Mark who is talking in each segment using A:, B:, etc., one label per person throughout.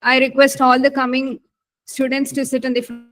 A: I request all the coming students to sit in the front.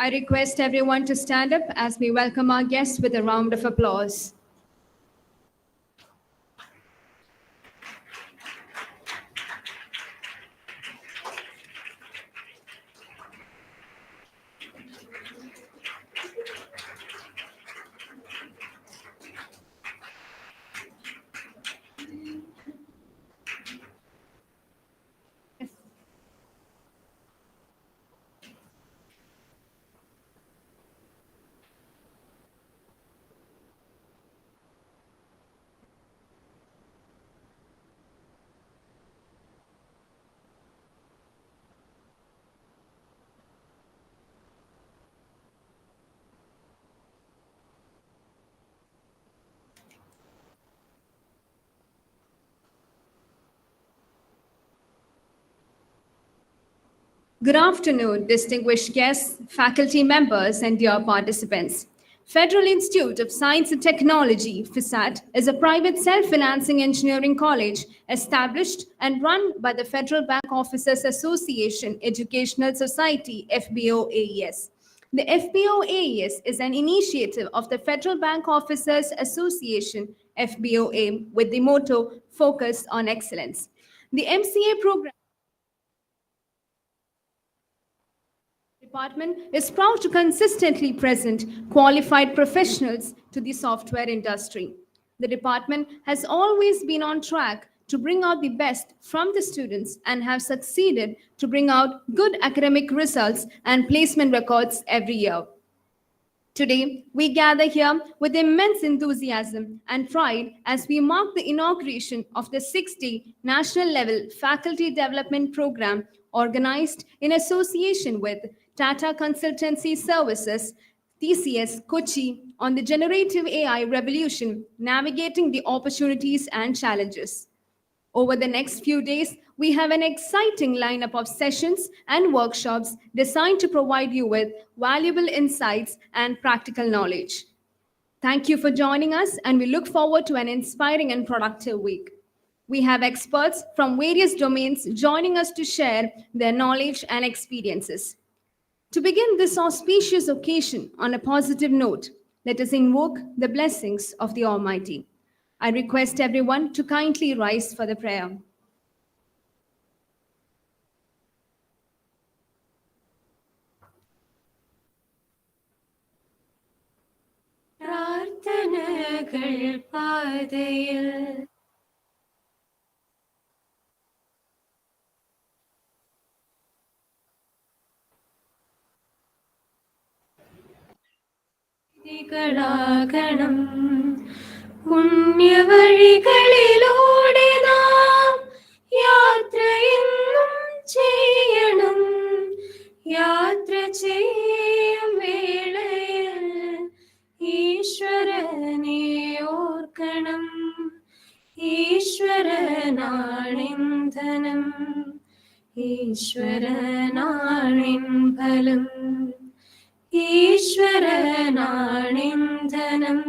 A: I request everyone to stand up as we welcome our guests with a round of applause. Good afternoon, distinguished guests, faculty members, and dear participants. Federal Institute of Science and Technology, FISAT, is a private self-financing engineering college established and run by the Federal Bank Officers Association Educational Society, FBOAES. The FBOAES is an initiative of the Federal Bank Officers Association, FBOA, with the motto, Focus on Excellence. The MCA program department is proud to consistently present qualified professionals to the software industry. The department has always been on track to bring out the best from the students and have succeeded to bring out good academic results and placement records every year. Today, we gather here with immense enthusiasm and pride as we mark the inauguration of the 60 national level faculty development program organized in association with Tata Consultancy Services, TCS Kochi, on the generative AI revolution, navigating the opportunities and challenges. Over the next few days, we have an exciting lineup of sessions and workshops designed to provide you with valuable insights and practical knowledge. Thank you for joining us, and we look forward to an inspiring and productive week. We have experts from various domains joining us to share their knowledge and experiences. To begin this auspicious occasion on a positive note, let us invoke the blessings of the Almighty. I request everyone to kindly rise for the prayer.
B: പ്രാർത്ഥനകൾ പാതയിൽ ണം പുണ്യവഴികളിലൂടെ നാം യാത്രയെന്നും ചെയ്യണം. യാത്ര ചെയ്യും വേളയിൽ ഈശ്വരനെ ഓർക്കണം. ഈശ്വരനാണിന്ധനം, ഈശ്വരനാണിൻ ഫലം. ഈശ്വരനാണിന്ധനം,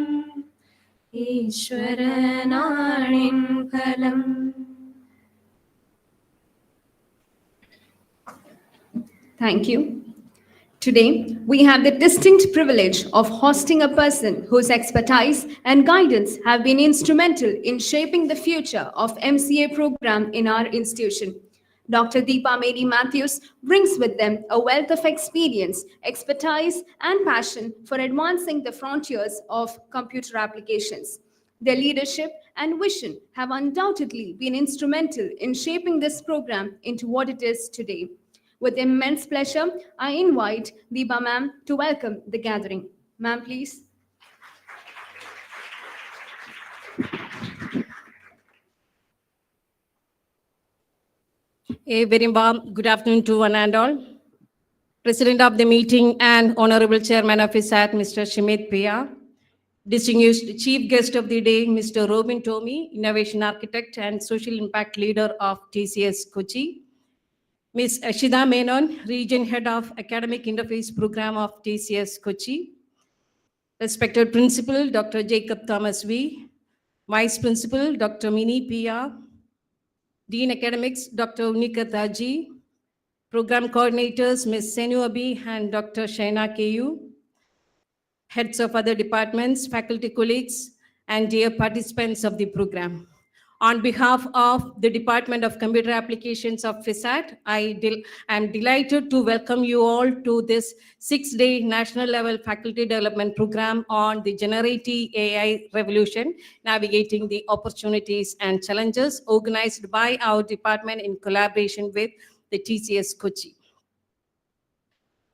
B: ഈശ്വരനാണിൻ ഫലം.
A: Thank you. Today, we have the distinct privilege of hosting a person whose expertise and guidance have been instrumental in shaping the future of MCA program in our institution. Dr. Deepa Mary Matthews brings with them a wealth of experience, expertise, and passion for advancing the frontiers of computer applications. Their leadership and vision have undoubtedly been instrumental in shaping this program into what it is today. With immense pleasure, I invite Deepa ma'am to welcome the gathering. Ma'am, please.
C: A very warm good afternoon to one and all. President of the meeting and Honorable Chairman of FISAT, Mr. Shimit Pia. Distinguished Chief Guest of the Day, Mr. Robin Tomey, Innovation Architect and Social Impact Leader of TCS Kochi. Ms. Ashida Menon, Region Head of Academic Interface Program of TCS Kochi. Respected Principal, Dr. Jacob Thomas V. Vice Principal, Dr. Mini Pia. Dean Academics, Dr. Unika Taji. Program coordinators, Ms. Senu Abi and Dr. Shaina KU, heads of other departments, faculty colleagues, and dear participants of the program. On behalf of the Department of Computer Applications of FISAT, I am delighted to welcome you all to this 6-day national level faculty development program on the generative AI revolution, navigating the opportunities and challenges, organized by our department in collaboration with the TCS Kochi.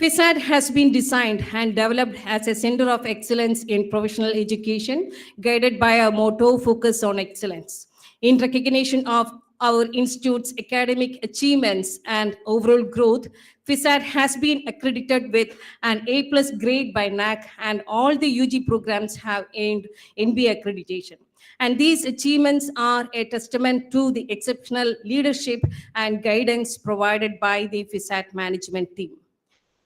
C: FISAT has been designed and developed as a center of excellence in professional education, guided by our motto, focus on excellence. In recognition of our institute's academic achievements and overall growth, FISAT has been accredited with an A+ grade by NAC, and all the UG programs have earned NB accreditation. And these achievements are a testament to the exceptional leadership and guidance provided by the FISAT management team.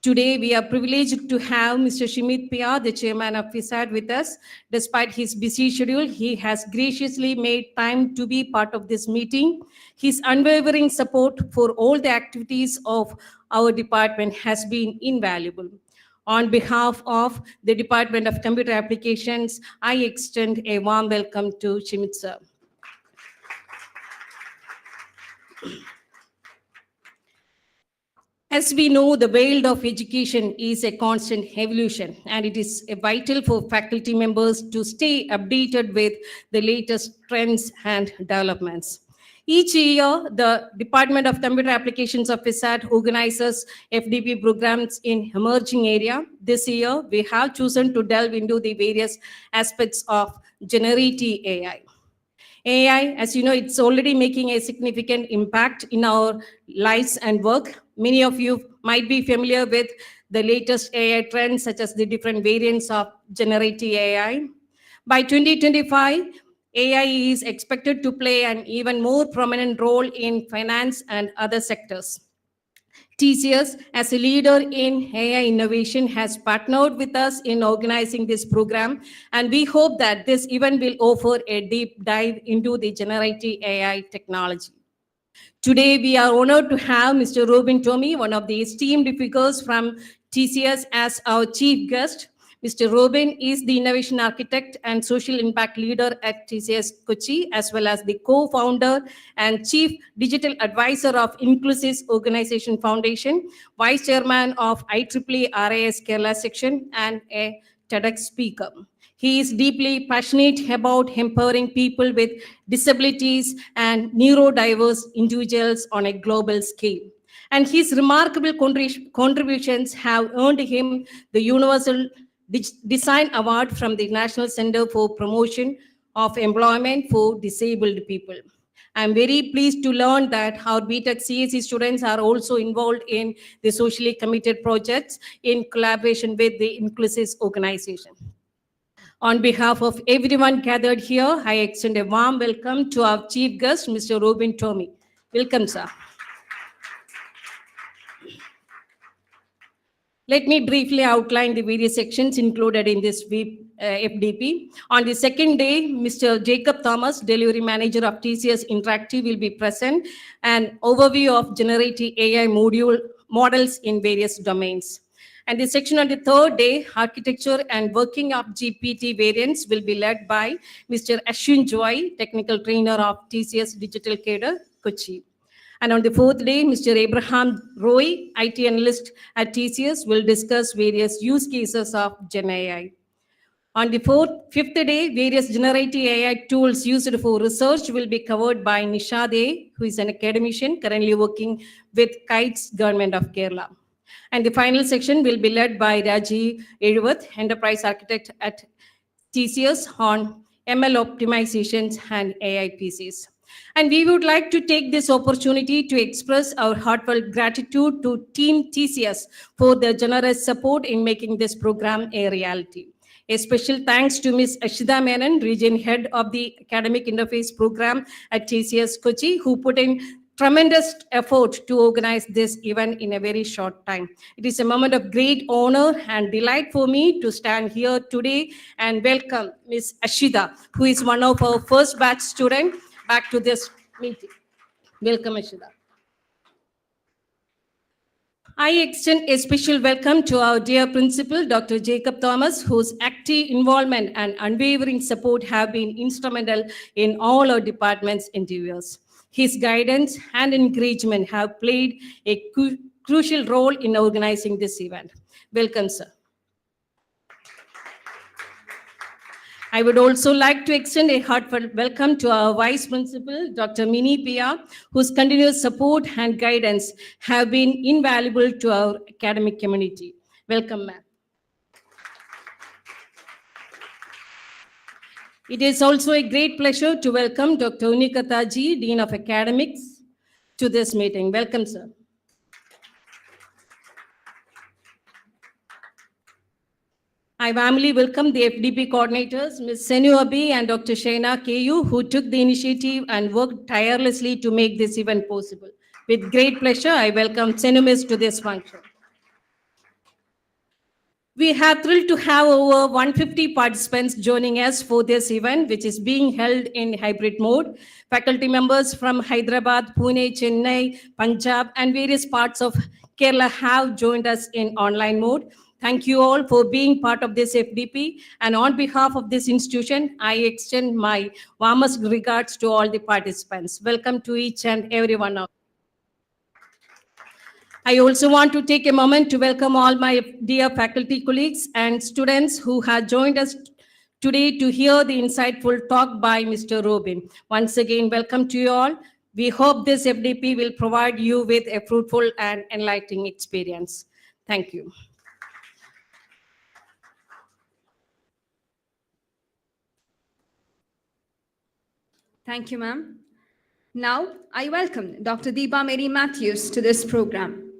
C: Today, we are privileged to have Mr. Shimit Pia, the chairman of FISAT, with us. Despite his busy schedule, he has graciously made time to be part of this meeting. His unwavering support for all the activities of our department has been invaluable. On behalf of the Department of Computer Applications, I extend a warm welcome to Shimit sir. As we know, the world of education is a constant evolution, and it is vital for faculty members to stay updated with the latest trends and developments. Each year, the Department of Computer Applications of FISAT organizes FDP programs in emerging area. This year, we have chosen to delve into the various aspects of generative AI. AI, as you know, it's already making a significant impact in our lives and work. Many of you might be familiar with the latest AI trends, such as the different variants of generative AI. By 2025, AI is expected to play an even more prominent role in finance and other sectors. TCS, as a leader in AI innovation, has partnered with us in organizing this program, and we hope that this event will offer a deep dive into the generative AI technology. Today, we are honored to have Mr. Robin Tomey, one of the esteemed figures from TCS, as our chief guest. Mr. Robin is the innovation architect and social impact leader at TCS Kochi, as well as the co-founder and chief digital advisor of Inclusive Organization Foundation, vice chairman of IEEE RIS Kerala section, and a TEDx speaker. He is deeply passionate about empowering people with disabilities and neurodiverse individuals on a global scale. And his remarkable contributions have earned him the Universal Design Award from the National Center for Promotion of Employment for Disabled People. I'm very pleased to learn that our BTech CAC students are also involved in the socially committed projects in collaboration with the Inclusive Organization. On behalf of everyone gathered here, I extend a warm welcome to our chief guest, Mr. Robin Tomey. Welcome, sir. Let me briefly outline the various sections included in this FDP. On the second day, Mr. Jacob Thomas, Delivery Manager of TCS Interactive, will be present, an overview of generative AI models in various domains. And the section on the third day, Architecture and Working of GPT Variants, will be led by Mr. Ashwin Joy, Technical Trainer of TCS Digital Cadre, Kochi. And on the fourth day, Mr. Abraham Roy, IT Analyst at TCS, will discuss various use cases of Gen AI. On the fifth day, various generative AI tools used for research will be covered by Nishad A, who is an academician currently working with KITES Government of Kerala. And the final section will be led by Rajiv Eruvath, Enterprise Architect at TCS, on ML optimizations and AI PCs. And we would like to take this opportunity to express our heartfelt gratitude to Team TCS for their generous support in making this program a reality. A special thanks to Ms. Ashida Menon, Region Head of the Academic Interface Program at TCS Kochi, who put in tremendous effort to organize this event in a very short time. It is a moment of great honor and delight for me to stand here today and welcome Ms. Ashida, who is one of our first batch students, back to this meeting. Welcome, Ashida. I extend a special welcome to our dear principal, Dr. Jacob Thomas, whose active involvement and unwavering support have been instrumental in all our department's endeavors. His guidance and encouragement have played a crucial role in organizing this event. Welcome, sir. I would also like to extend a heartfelt welcome to our Vice Principal, Dr. Mini Pia, whose continuous support and guidance have been invaluable to our academic community. Welcome, ma'am. It is also a great pleasure to welcome Dr. Unikata Ji, Dean of Academics, to this meeting. Welcome, sir. I warmly welcome the FDP coordinators, Ms. Senu Abi and Dr. Shaina KU, who took the initiative and worked tirelessly to make this event possible. With great pleasure, I welcome Senu Miss to this function. We are thrilled to have over 150 participants joining us for this event, which is being held in hybrid mode. Faculty members from Hyderabad, Pune, Chennai, Punjab, and various parts of Kerala have joined us in online mode. Thank you all for being part of this FDP. And on behalf of this institution, I extend my warmest regards to all the participants. Welcome to each and every one of you. I also want to take a moment to welcome all my dear faculty colleagues and students who have joined us today to hear the insightful talk by Mr. Robin. Once again, welcome to you all. We hope this FDP will provide you with a fruitful and enlightening experience. Thank you.
A: Thank you, ma'am. Now, I welcome Dr. Deepa Mary Matthews to this program.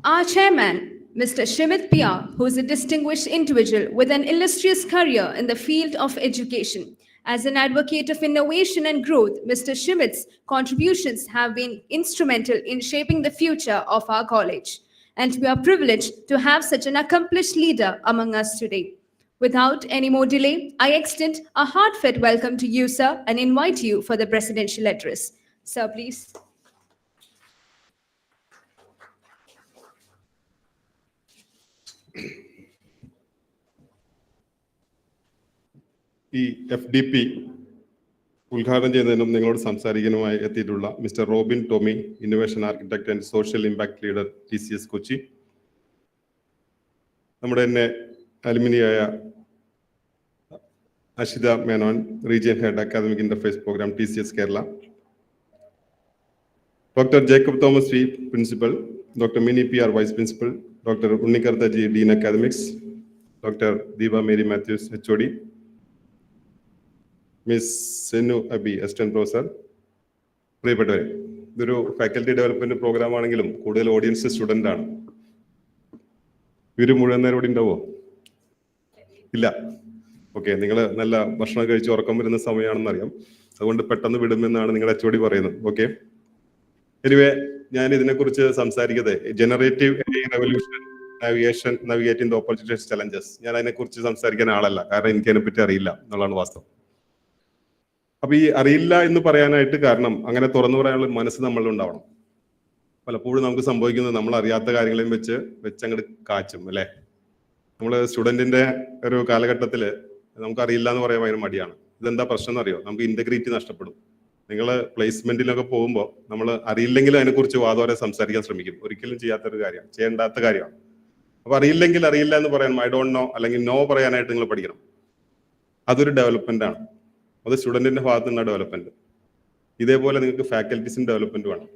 A: Our chairman, Mr. Shimit Pia, who is a distinguished individual with an illustrious career in the field of education. As an advocate of innovation and growth, Mr. Shimit's contributions have been instrumental in shaping the future of our college. And we are privileged to have such an accomplished leader among us today. Without any more delay, I extend a heartfelt welcome to you, sir, and invite you for the presidential address. Sir, please.
D: ഈ FDP ഉദ്ഘാടനം ചെയ്യുന്നതിനും നിങ്ങളോട് സംസാരിക്കാനുമായി എത്തിയിട്ടുള്ള mister Robin Tomy, innovation architect and social impact leader TCS Kochi, നമ്മുടെ തന്നെ അലുമിനിയായ Ashitha Menon, region head academic interface program TCS Kerala, doctor Jacob Thomas V principal, doctor Mini PR vice principal, doctor Unnikartha G dean academics, doctor Deepa Mary Mathews HOD, miss Sennu Abi assistant professor, പ്രിയപ്പെട്ടവരെ, ഇതൊരു ഫാക്കൽറ്റി ഡെവലപ്മെന്റ് പ്രോഗ്രാം ആണെങ്കിലും കൂടുതൽ audience student ആണ്. ഇവര് മുഴുവൻ നേരം ഇവിടെ ഉണ്ടാവോ? ഇല്ല. ഓക്കെ, നിങ്ങൾ നല്ല ഭക്ഷണം കഴിച്ച് ഉറക്കം വരുന്ന സമയമാണെന്നറിയാം, അതുകൊണ്ട് പെട്ടെന്ന് വിടുമെന്നാണ് നിങ്ങളുടെ HOD പറയുന്നത്. ഓക്കെ, എനിവേ, ഞാൻ ഇതിനെക്കുറിച്ച് സംസാരിക്കുന്നത് generative revolution navigating the opportunities challenges. ഞാൻ അതിനെക്കുറിച്ച് സംസാരിക്കാൻ ആളല്ല, കാരണം എനിക്ക് അതിനെപ്പറ്റി അറിയില്ല എന്നുള്ളതാണ് വാസ്തവം. അപ്പൊ ഈ അറിയില്ല എന്ന് പറയാനായിട്ട് കാരണം അങ്ങനെ തുറന്നു പറയാനുള്ള മനസ്സ് നമ്മളിൽ ഉണ്ടാവണം. പലപ്പോഴും നമുക്ക് സംഭവിക്കുന്നത് നമ്മൾ അറിയാത്ത കാര്യങ്ങളെയും വെച്ചങ്ങോട്ട് കാച്ചും അല്ലെ. നമ്മള് സ്റ്റുഡന്റിന്റെ ഒരു കാലഘട്ടത്തിൽ നമുക്ക് അറിയില്ല എന്ന് പറയാൻ ഭയങ്കര മടിയാണ്. ഇതെന്താ പ്രശ്നം എന്നറിയോ? നമുക്ക് ഇന്റഗ്രിറ്റി നഷ്ടപ്പെടും. നിങ്ങൾ പ്ലേസ്മെന്റിലൊക്കെ പോകുമ്പോൾ നമ്മൾ അറിയില്ലെങ്കിൽ അതിനെക്കുറിച്ച് വാദോരെ സംസാരിക്കാൻ ശ്രമിക്കും. ഒരിക്കലും ചെയ്യാത്തൊരു കാര്യമാണ്, ചെയ്യേണ്ടാത്ത കാര്യമാണ്. അപ്പൊ അറിയില്ലെങ്കിൽ അറിയില്ല എന്ന് പറയാൻ ഐ ഡോണ്ട് നോ അല്ലെങ്കിൽ നോ പറയാനായിട്ട് നിങ്ങൾ പഠിക്കണം. അതൊരു ഡെവലപ്മെന്റ് ആണ്. അത് സ്റ്റുഡന്റിന്റെ ഭാഗത്തു നിന്നുള്ള ഡെവലപ്മെന്റ്. ഇതേപോലെ നിങ്ങൾക്ക് ഫാക്കൽറ്റീസിന്റെ ഡെവലപ്മെന്റ് വേണം.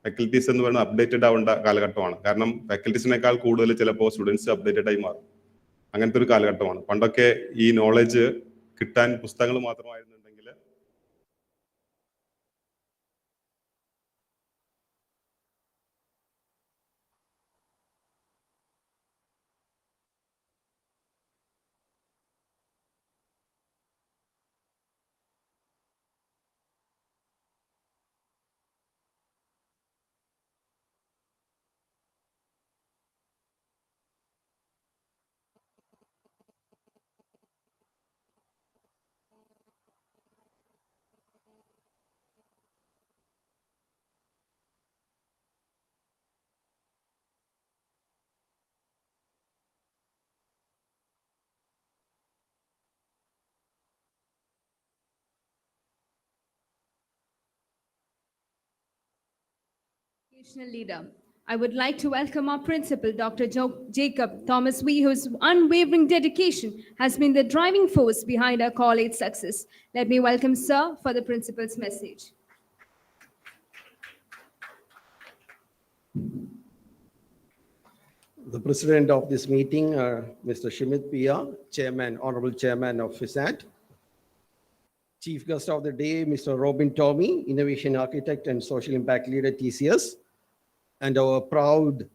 D: ഫാക്കൽറ്റീസ് എന്ന് പറയുന്നത് അപ്ഡേറ്റഡ് ആവേണ്ട കാലഘട്ടമാണ്. കാരണം ഫാക്കൽറ്റീസിനേക്കാൾ കൂടുതൽ ചിലപ്പോൾ സ്റ്റുഡൻസ് അപ്ഡേറ്റഡ് ആയി മാറും. അങ്ങനത്തെ ഒരു കാലഘട്ടമാണ്. പണ്ടൊക്കെ ഈ നോളജ് കിട്ടാൻ പുസ്തകങ്ങൾ മാത്രമായിരുന്നുണ്ടെങ്കിൽ
A: Educational leader. I would like to welcome our principal, Dr. Jacob Thomas Wee, whose unwavering dedication has been the driving force behind our college success. Let me welcome Sir for the principal's message.
E: The president of this meeting, Mr. Shimit Pia, Honorable Chairman of FISAT. Chief guest of the day, Mr. Robin Tommy, Innovation Architect and Social Impact Leader, TCS. And our proud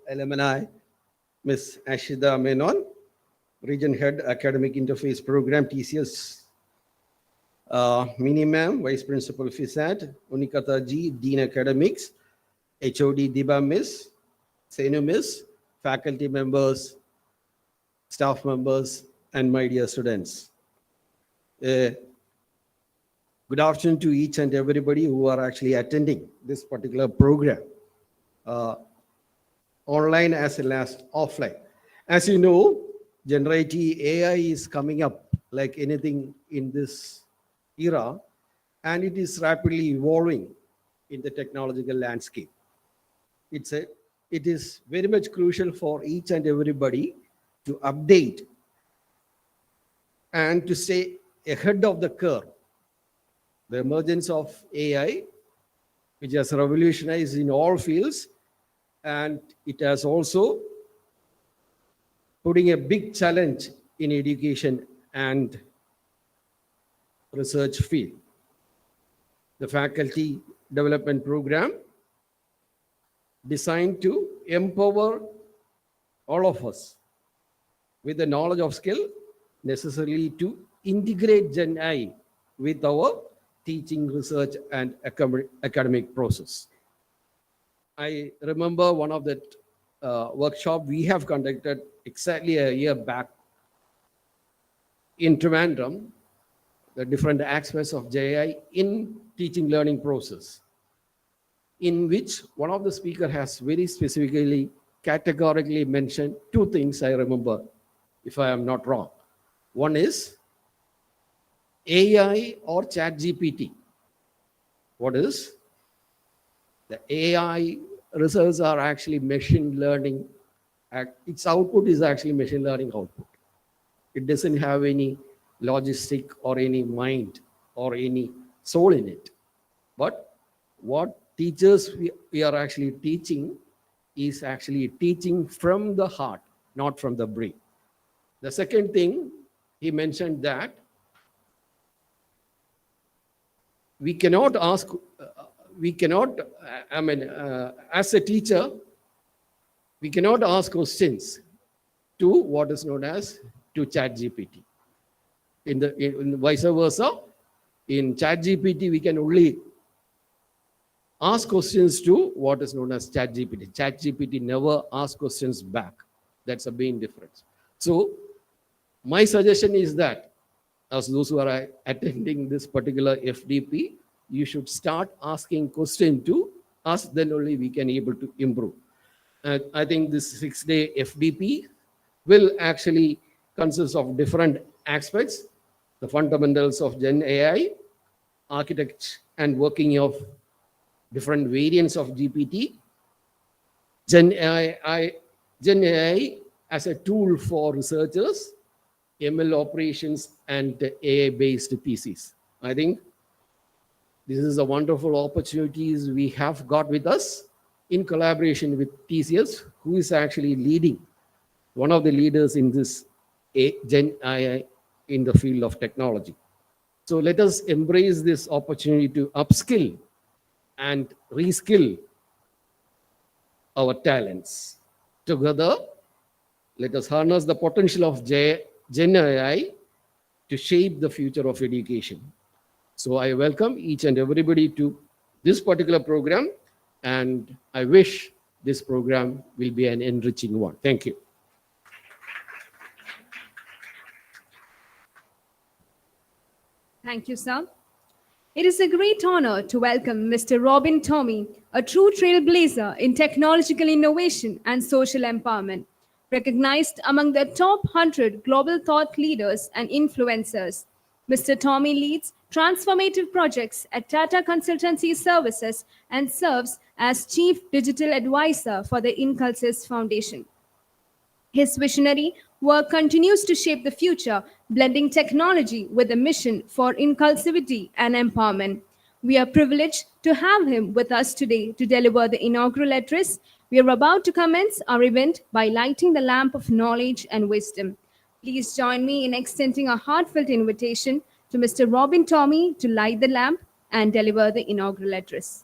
E: alumni, Ms. Ashida Menon, Region Head Academic Interface Program, TCS. Mini Ma'am, Vice Principal FISAT, Unikata Ji, Dean Academics, HOD Diba Miss, Senu Miss, faculty members, staff members, and my dear students. Good afternoon to each and everybody who are actually attending this particular program, online as well as offline. As you know, generative AI is coming up like anything in this era, and it is rapidly evolving in the technological landscape. It is very much crucial for each and everybody to update and to stay ahead of the curve. The emergence of AI, which has revolutionized in all fields, and it has also putting a big challenge in education and research field. The faculty development program designed to empower all of us with the knowledge of skill necessarily to integrate Gen AI with our teaching, research, and academic process. I remember one of that workshop we have conducted exactly a year back in Trivandrum, the different aspects of JI in teaching learning process, in which one of the speaker has very specifically, categorically mentioned two things I remember, if I am not wrong. One is AI or ChatGPT. What is? The AI results are actually machine learning. Its output is actually machine learning output. It doesn't have any logistic or any mind or any soul in it. But what teachers we are actually teaching is actually teaching from the heart, not from the brain. The second thing, he mentioned that we cannot ask, as a teacher, we cannot ask questions to what is known as to ChatGPT. In vice versa, in ChatGPT, we can only ask questions to what is known as ChatGPT. ChatGPT never asks questions back. That's a main difference. So my suggestion is that as those who are attending this particular FDP, you should start asking questions to us, then only we can able to improve. And I think this 6-day FDP will actually consist of different aspects, the fundamentals of Gen AI, architect and working of different variants of GPT, Gen AI as a tool for researchers, ML operations, and AI-based PCs. I think this is a wonderful opportunities we have got with us in collaboration with TCS, who is actually leading, one of the leaders in this Gen AI in the field of technology. So let us embrace this opportunity to upskill and reskill our talents. Together, let us harness the potential of Gen AI to shape the future of education. So I welcome each and everybody to this particular program, and I wish this program will be an enriching one. Thank you.
A: Thank you, sir. It is a great honor to welcome Mr. Robin Tommy, a true trailblazer in technological innovation and social empowerment, recognized among the top 100 global thought leaders and influencers. Mr. Tommy leads transformative projects at Tata Consultancy Services and serves as Chief Digital Advisor for the Incalsys Foundation. His visionary work continues to shape the future, blending technology with a mission for inclusivity and empowerment. We are privileged to have him with us today to deliver the inaugural address. We are about to commence our event by lighting the lamp of knowledge and wisdom. Please join me in extending a heartfelt invitation to Mr. Robin Tommy to light the lamp and deliver the inaugural address.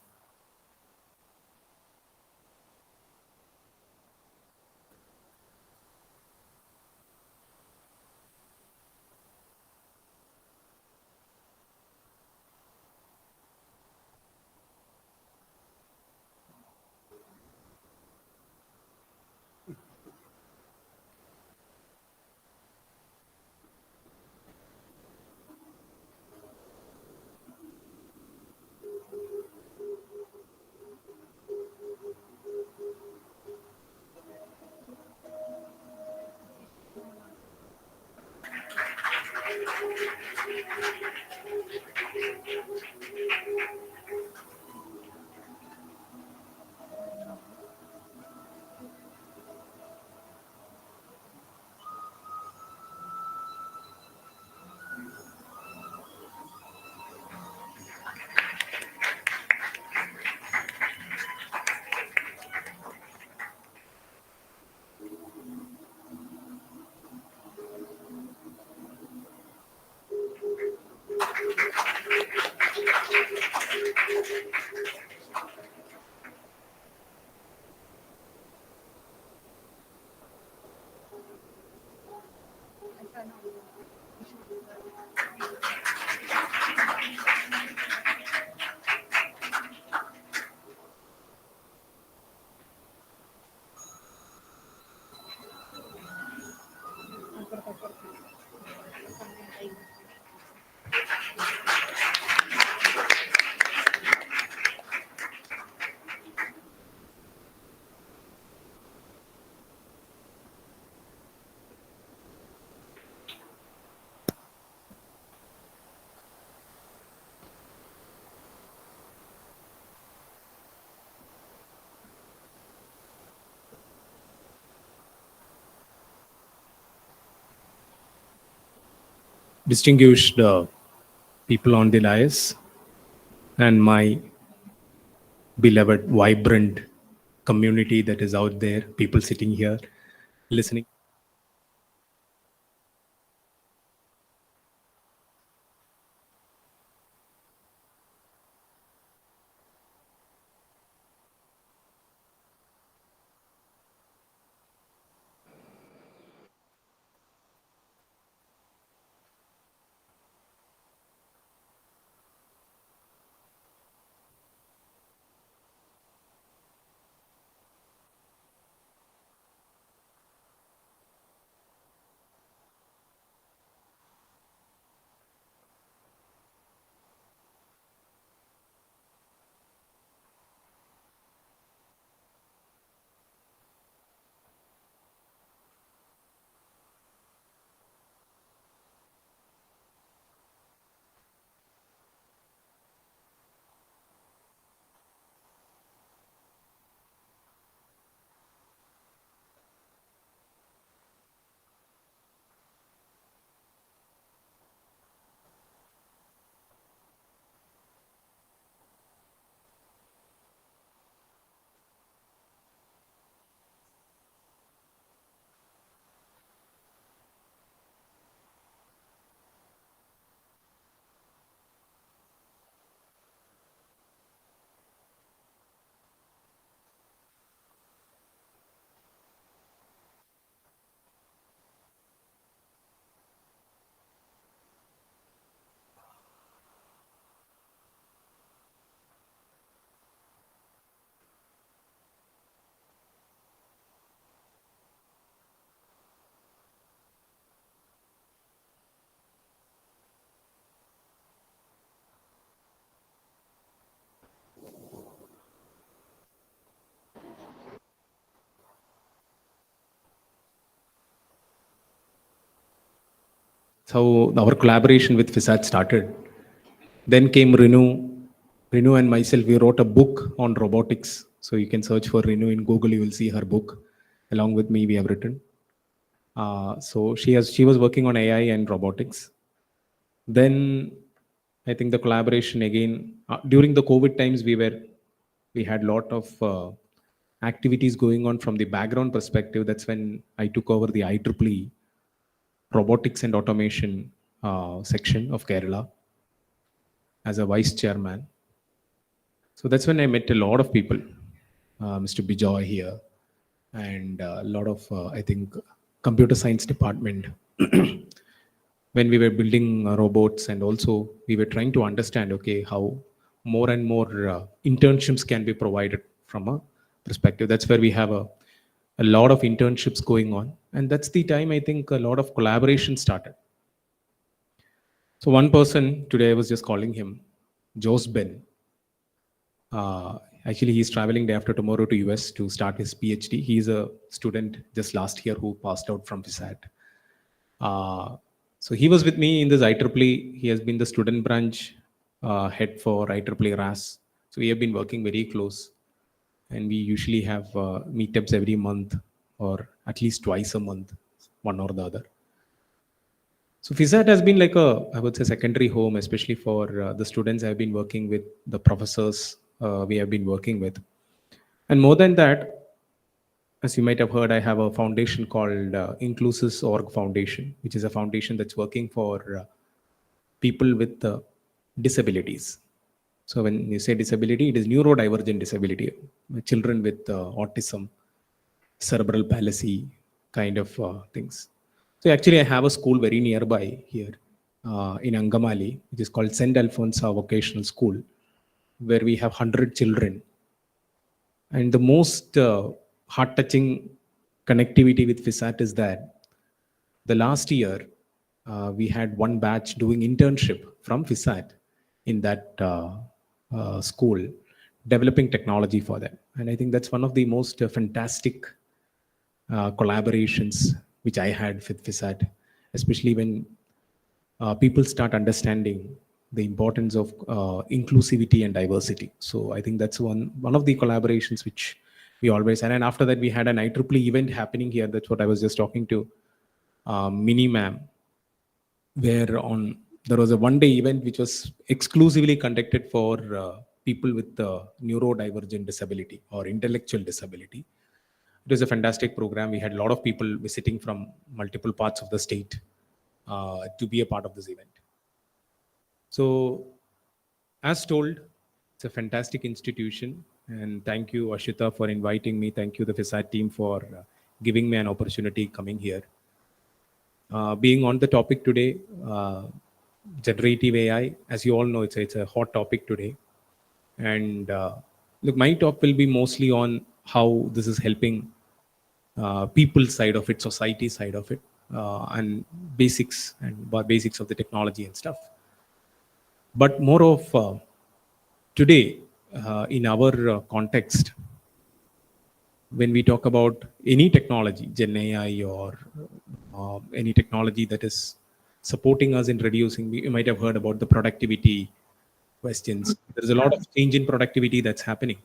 F: Distinguished people on the dais, and my beloved, vibrant community that is out there, people sitting here, listening. How our collaboration with FISAT started. Then came Renu. Renu and myself, we wrote a book on robotics. So you can search for Renu in Google, you will see her book. Along with me, we have written. So she was working on AI and robotics. Then I think the collaboration again, during the COVID times, we had a lot of activities going on from the background perspective. That's when I took over the IEEE robotics and automation section of Kerala as a vice chairman. So that's when I met a lot of people, Mr. Bijoy here, and a lot of, I think, computer science department. When we were building robots, and also we were trying to understand, okay, how more and more internships can be provided from a perspective. That's where we have a lot of internships going on. And that's the time I think a lot of collaboration started. So one person today, I was just calling him Jos Ben. Actually, he's traveling day after tomorrow to US to start his PhD. He's a student just last year who passed out from FISAT. So he was with me in this IEEE. He has been the student branch head for IEEE RAS. So we have been working very close, and we usually have meetups every month or at least twice a month, one or the other. So FISAT has been like I would say, secondary home, especially for the students I've been working with, the professors we have been working with. And more than that, as you might have heard, I have a foundation called Inclusive Org Foundation, which is a foundation that's working for people with disabilities. So when you say disability, it is neurodivergent disability, children with autism, cerebral palsy kind of things. So actually, I have a school very nearby here in Angamali, which is called St. Alfonsa Vocational School, where we have 100 children. And the most heart-touching connectivity with FISAT is that the last year, we had one batch doing internship from FISAT in that school, developing technology for them. And I think that's one of the most fantastic collaborations which I had with FISAT, especially when people start understanding the importance of inclusivity and diversity. So I think that's one of the collaborations which we always had. And after that, we had an IEEE event happening here. That's what I was just talking to Mini Ma'am, where there was a one-day event which was exclusively conducted for people with neurodivergent disability or intellectual disability. It was a fantastic program. We had a lot of people visiting from multiple parts of the state to be a part of this event. So, as told, it's a fantastic institution. And thank you, Ashita, for inviting me. Thank you, the FISAT team, for giving me an opportunity coming here. Being on the topic today, generative AI, as you all know, it's a hot topic today. And look, my talk will be mostly on how this is helping people side of it, society side of it, and basics of the technology and stuff. But more of today, in our context, when we talk about any technology, Gen AI or any technology that is supporting us in reducing, you might have heard about the productivity questions. There's a lot of change in productivity that's happening.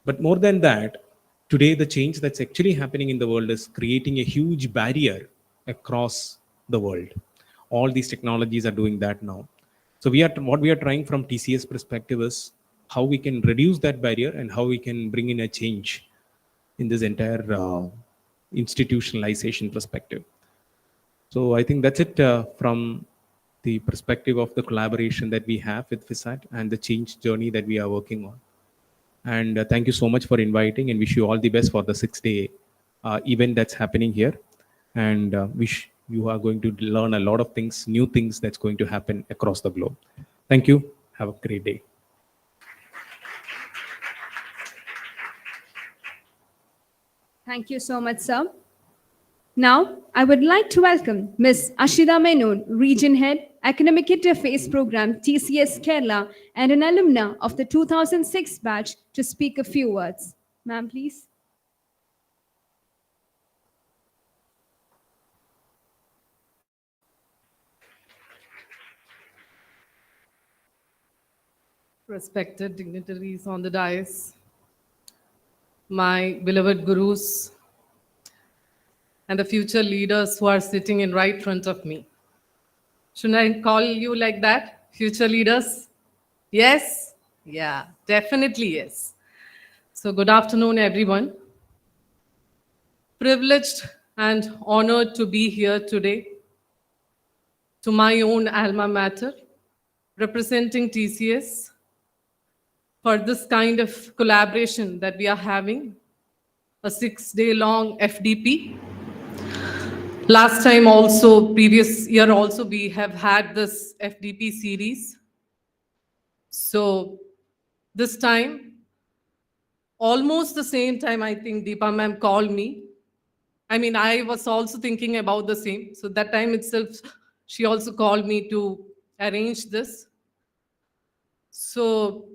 F: But more than that, today the change that's actually happening in the world is creating a huge barrier across the world. All these technologies are doing that now. So what we are trying from TCS perspective is how we can reduce that barrier and how we can bring in a change in this entire institutionalization perspective. So I think that's it from the perspective of the collaboration that we have with FISAT and the change journey that we are working on. And thank you so much for inviting, and wish you all the best for the 6-day event that's happening here. And wish you are going to learn a lot of things, new things that's going to happen across the globe. Thank you. Have a great day.
A: Thank you so much, sir. Now, I would like to welcome Ms. Ashida Menon, Region Head, Academic Interface Program, TCS Kerala, and an alumna of the 2006 batch to speak a few words. Ma'am, please.
G: Respected dignitaries on the dais, my beloved gurus, and the future leaders who are sitting in right front of me. Shouldn't I call you like that? Future leaders? Yes? Yeah, definitely yes. So, good afternoon, everyone. Privileged and honored to be here today to my own alma mater, representing TCS for this kind of collaboration that we are having, a 6-day long FDP. Last time also, previous year also, we have had this FDP series. So this time, almost the same time, I think Deepa ma'am called me. I mean, I was also thinking about the same. So that time itself, she also called me to arrange this. So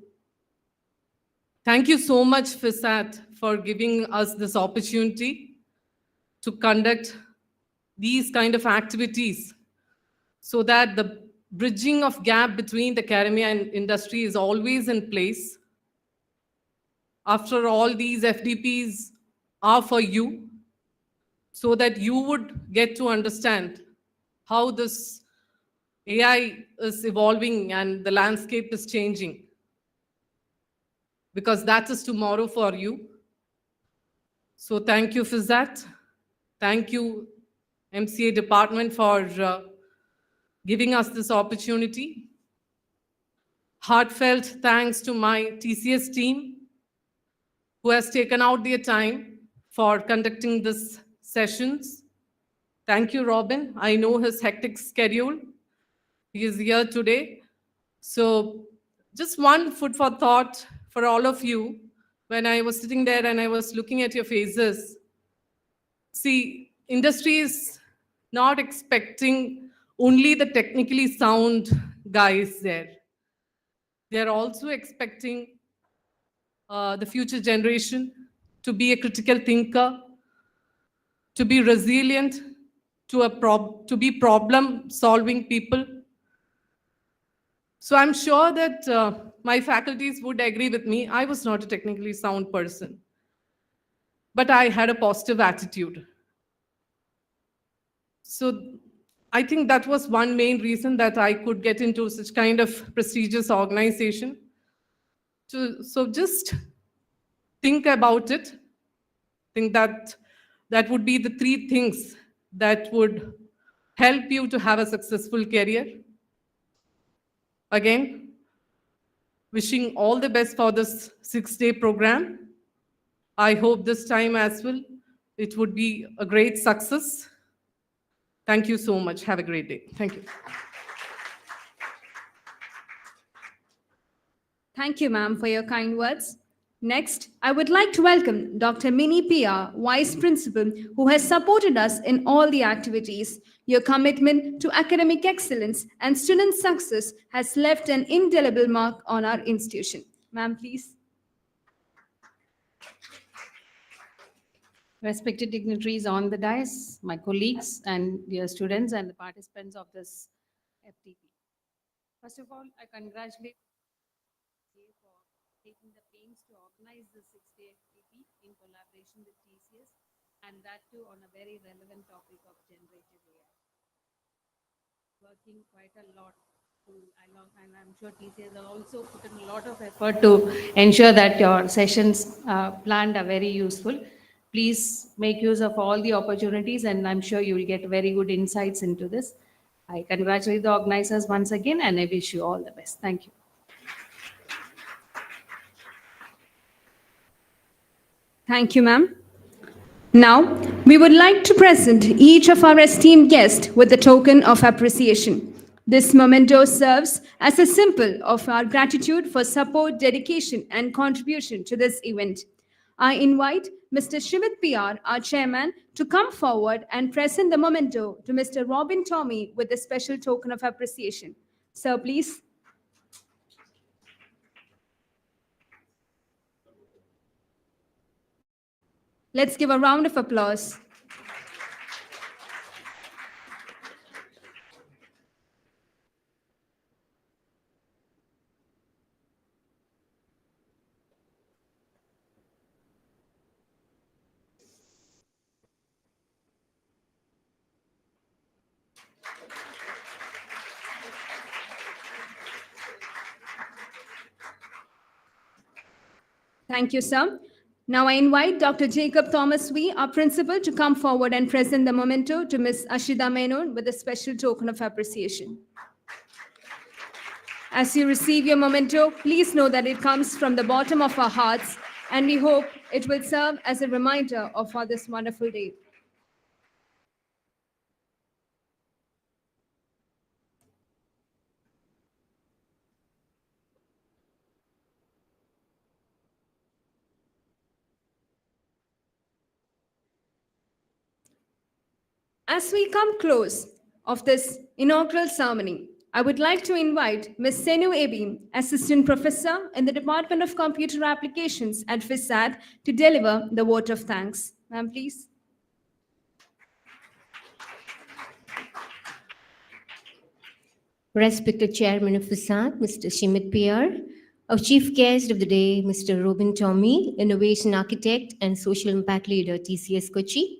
G: thank you so much, FISAT, for giving us this opportunity to conduct these kind of activities so that the bridging of gap between the academia and industry is always in place. After all, these FDPs are for you so that you would get to understand how this AI is evolving and the landscape is changing, because that is tomorrow for you. So thank you, FISAT. Thank you, MCA department, for giving us this opportunity. Heartfelt thanks to my TCS team who has taken out their time for conducting these sessions. Thank you, Robin. I know his hectic schedule. He is here today. So just one food for thought for all of you. When I was sitting there and I was looking at your faces, see, industry is not expecting only the technically sound guys there. They're also expecting the future generation to be a critical thinker, to be resilient, to be problem-solving people. So I'm sure that my faculties would agree with me. I was not a technically sound person, but I had a positive attitude. So I think that was one main reason that I could get into such kind of prestigious organization. So just think about it. Think that that would be the 3 things that would help you to have a successful career. Again, wishing all the best for this 6-day program. I hope this time as well, it would be a great success. Thank you so much. Have a great day. Thank you.
A: Thank you, ma'am, for your kind words. Next, I would like to welcome Dr. Mini Pia, Vice Principal, who has supported us in all the activities. Your commitment to academic excellence and student success has left an indelible mark on our institution. Ma'am, please.
C: Respected dignitaries on the dais, my colleagues and dear students and the participants of this FTP. First of all, I congratulate you for taking the pains to organize this 6-day FTP in collaboration with TCS, and that too on a very relevant topic of generative AI. Working quite a lot and I'm sure TCS will also put in a lot of effort to ensure that your sessions planned are very useful. Please make use of all the opportunities, and I'm sure you will get very good insights into this. I congratulate the organizers once again, and I wish you all the best. Thank you.
A: Thank you, ma'am. Now, we would like to present each of our esteemed guests with a token of appreciation. This memento serves as a symbol of our gratitude for support, dedication, and contribution to this event. I invite Mr. Shimit PR, our chairman, to come forward and present the memento to Mr. Robin Tommy with a special token of appreciation. Sir, please. Let's give a round of applause. Thank you, sir. Now I invite Dr. Jacob Thomas Wee, our principal, to come forward and present the memento to Ms. Ashida Menon with a special token of appreciation. As you receive your memento, please know that it comes from the bottom of our hearts, and we hope it will serve as a reminder of this wonderful day. As we come close of this inaugural ceremony, I would like to invite Ms. Senu Ebi, Assistant Professor in the Department of Computer Applications at FISAT, to deliver the vote of thanks. Ma'am, please.
B: Respected Chairman of FISAT, Mr. Shimit PR, our Chief Guest of the day, Mr. Robin Tommy, Innovation Architect and Social Impact Leader, TCS Kochi,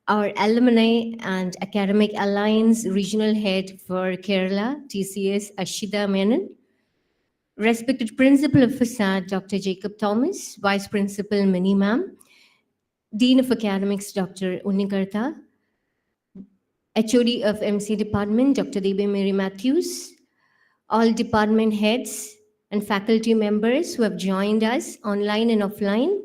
B: our Alumni and Academic Alliance Regional Head for Kerala, TCS Ashida Menon, respected Principal of FISAT, Dr. Jacob Thomas, Vice Principal Mini Ma'am, Dean of Academics, Dr. Unikartha, HOD of MC Department, Dr. Debe Mary Matthews, all department heads and faculty members who have joined us online and offline,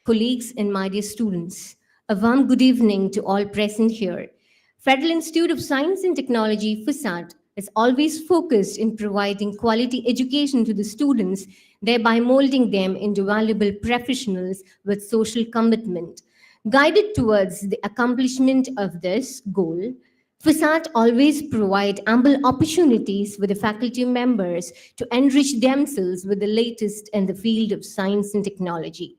B: colleagues and my dear students. A warm good evening to all present here. Federal Institute of Science and Technology, FISAT, is always focused in providing quality education to the students, thereby molding them into valuable professionals with social commitment. Guided towards the accomplishment of this goal, FISAT always provide ample opportunities for the faculty members to enrich themselves with the latest in the field of science and technology.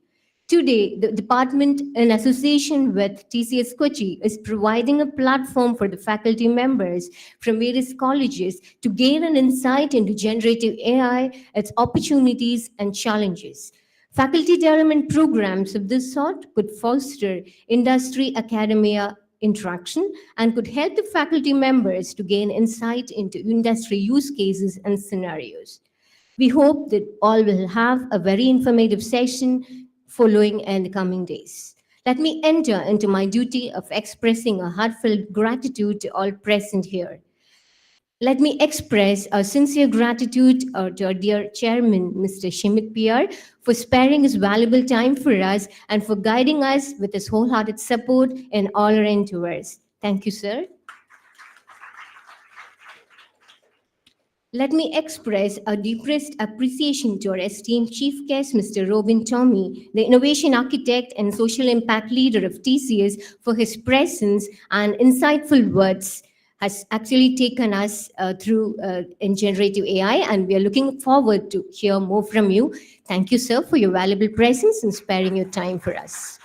B: Today, the department, in association with TCS Kochi, is providing a platform for the faculty members from various colleges to gain an insight into generative AI, its opportunities and challenges. Faculty development programs of this sort could foster industry-academia interaction and could help the faculty members to gain insight into industry use cases and scenarios. We hope that all will have a very informative session following in the coming days. Let me enter into my duty of expressing a heartfelt gratitude to all present here. Let me express our sincere gratitude to our dear chairman, Mr. Shimit PR, for sparing his valuable time for us and for guiding us with his wholehearted support in all our endeavors. Thank you, sir. Let me express our deepest appreciation to our esteemed chief guest, Mr. Robin Tommy, the innovation architect and social impact leader of TCS, for his presence and insightful words has actually taken us through in generative AI, and we are looking forward to hear more from you. Thank you, sir, for your valuable presence and sparing your time for us.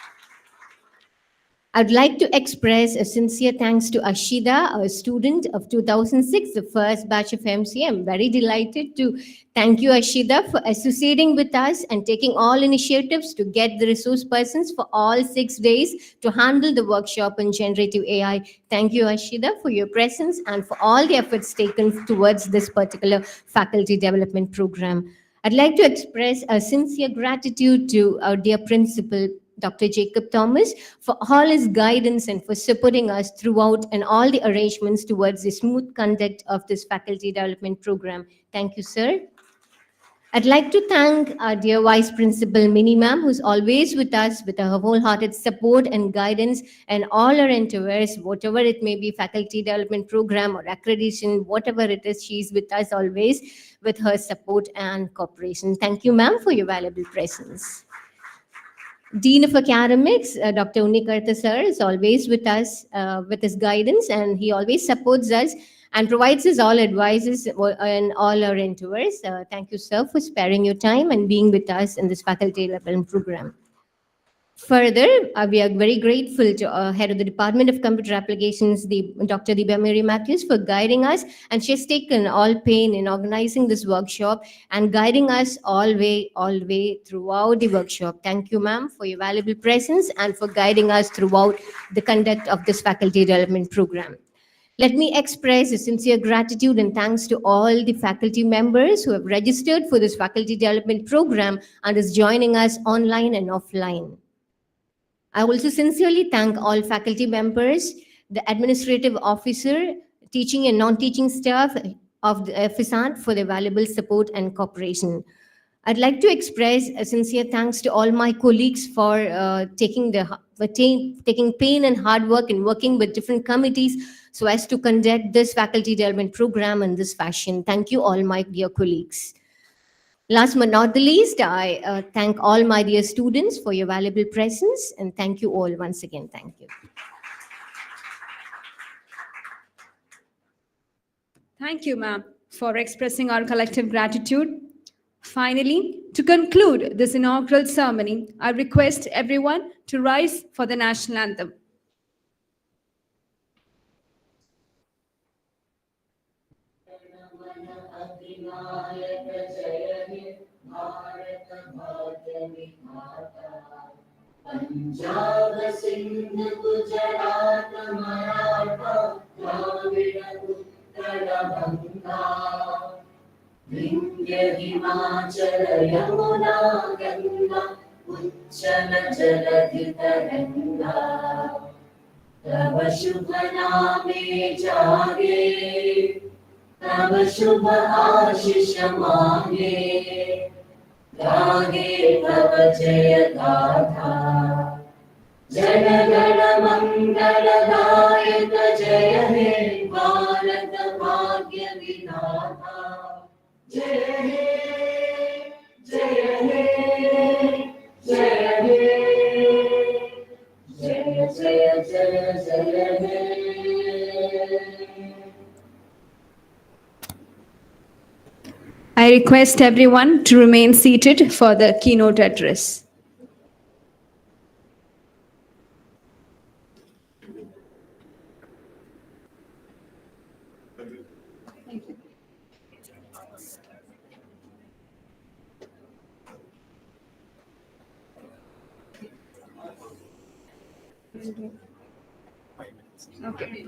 B: I'd like to express a sincere thanks to Ashida, a student of 2006, the first batch of MC. I'm very delighted to thank you, Ashida, for associating with us and taking all initiatives to get the resource persons for all 6 days to handle the workshop on generative AI. Thank you, Ashida, for your presence and for all the efforts taken towards this particular faculty development program. I'd like to express a sincere gratitude to our dear principal, Dr. Jacob Thomas, for all his guidance and for supporting us throughout and all the arrangements towards the smooth conduct of this faculty development program. Thank you, sir. I'd like to thank our dear Vice Principal Mini Ma'am, who's always with us with her wholehearted support and guidance and all our endeavors, whatever it may be, faculty development program or accreditation, whatever it is, she's with us always with her support and cooperation. Thank you, ma'am, for your valuable presence. Dean of Academics, Dr. Unikartha sir, is always with us with his guidance, and he always supports us and provides us all advices in all our endeavors. Thank you, sir, for sparing your time and being with us in this faculty development program. Further, we are very grateful to our head of the Department of Computer Applications, Dr. Debe Mary Matthews, for guiding us, and she has taken all pain in organizing this workshop and guiding us all way throughout the workshop. Thank you, ma'am, for your valuable presence and for guiding us throughout the conduct of this faculty development program. Let me express a sincere gratitude and thanks to all the faculty members who have registered for this faculty development program and is joining us online and offline. I also sincerely thank all faculty members, the administrative officer, teaching and non-teaching staff of the FISAT for their valuable support and cooperation. I'd like to express a sincere thanks to all my colleagues for taking pain and hard work in working with different committees so as to conduct this faculty development program in this fashion. Thank you all my dear colleagues. Last but not the least, I thank all my dear students for your valuable presence, and thank you all once again. Thank you.
A: Thank you, ma'am, for expressing our collective gratitude. Finally, to conclude this inaugural ceremony, I request everyone to rise for the national anthem.
H: Punjab Sindh Gujarat Maratha Dravida Utkal Ganga Vindhya Himachal Yamuna Ganga उच्चल जलधि तरंगा तव शुभ नामे जागे तव शुभ आशीष मांगे गाहे तव जय गाथा जनगण मंगलदायक जय हे भारत भाग्य विधाता जय हे जय हे जय हे जय जय जय जय हे
A: I request everyone to remain seated for the keynote address. Okay.